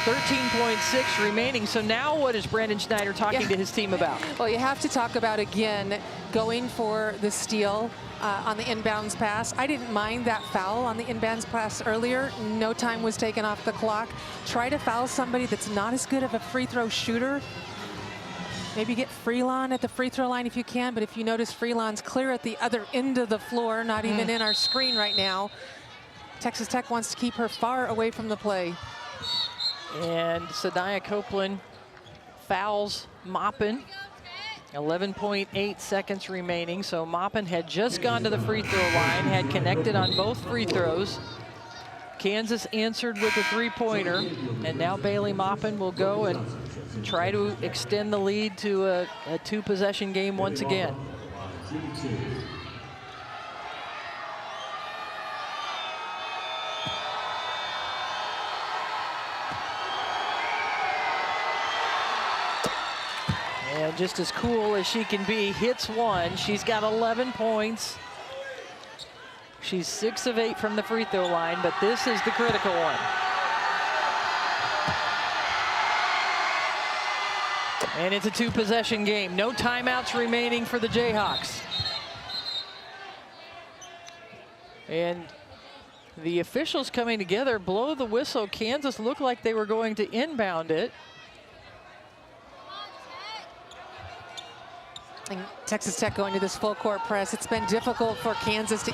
13.6 remaining. So now what is Brandon Schneider talking to his team about? Well, you have to talk about, again, going for the steal on the inbounds pass. I didn't mind that foul on the inbounds pass earlier. No time was taken off the clock. Try to foul somebody that's not as good of a free throw shooter. Maybe get Freelon at the free throw line if you can, but if you notice, Freelon's clear at the other end of the floor, not even in our screen right now. Texas Tech wants to keep her far away from the play. And Sadaya Copeland fouls Maupin. 11.8 seconds remaining. So Maupin had just gone to the free throw line, had connected on both free throws. Kansas answered with a three-pointer, and now Bailey Maupin will go and try to extend the lead to a two-possession game once again. And just as cool as she can be, hits one. She's got 11 points. She's 6 of 8 from the free throw line, but this is the critical one. And it's a two-possession game. No timeouts remaining for the Jayhawks. And the officials coming together, blow the whistle. Kansas looked like they were going to inbound it. And Texas Tech going to this full court press. It's been difficult for Kansas to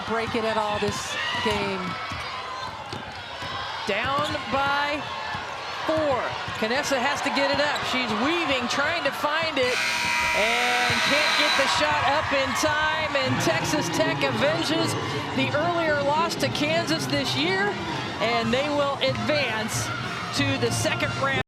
break it at all this game. Down by 4. Knessa has to get it up. She's weaving, trying to find it, and can't get the shot up in time. And Texas Tech avenges the earlier loss to Kansas this year, and they will advance to the second round.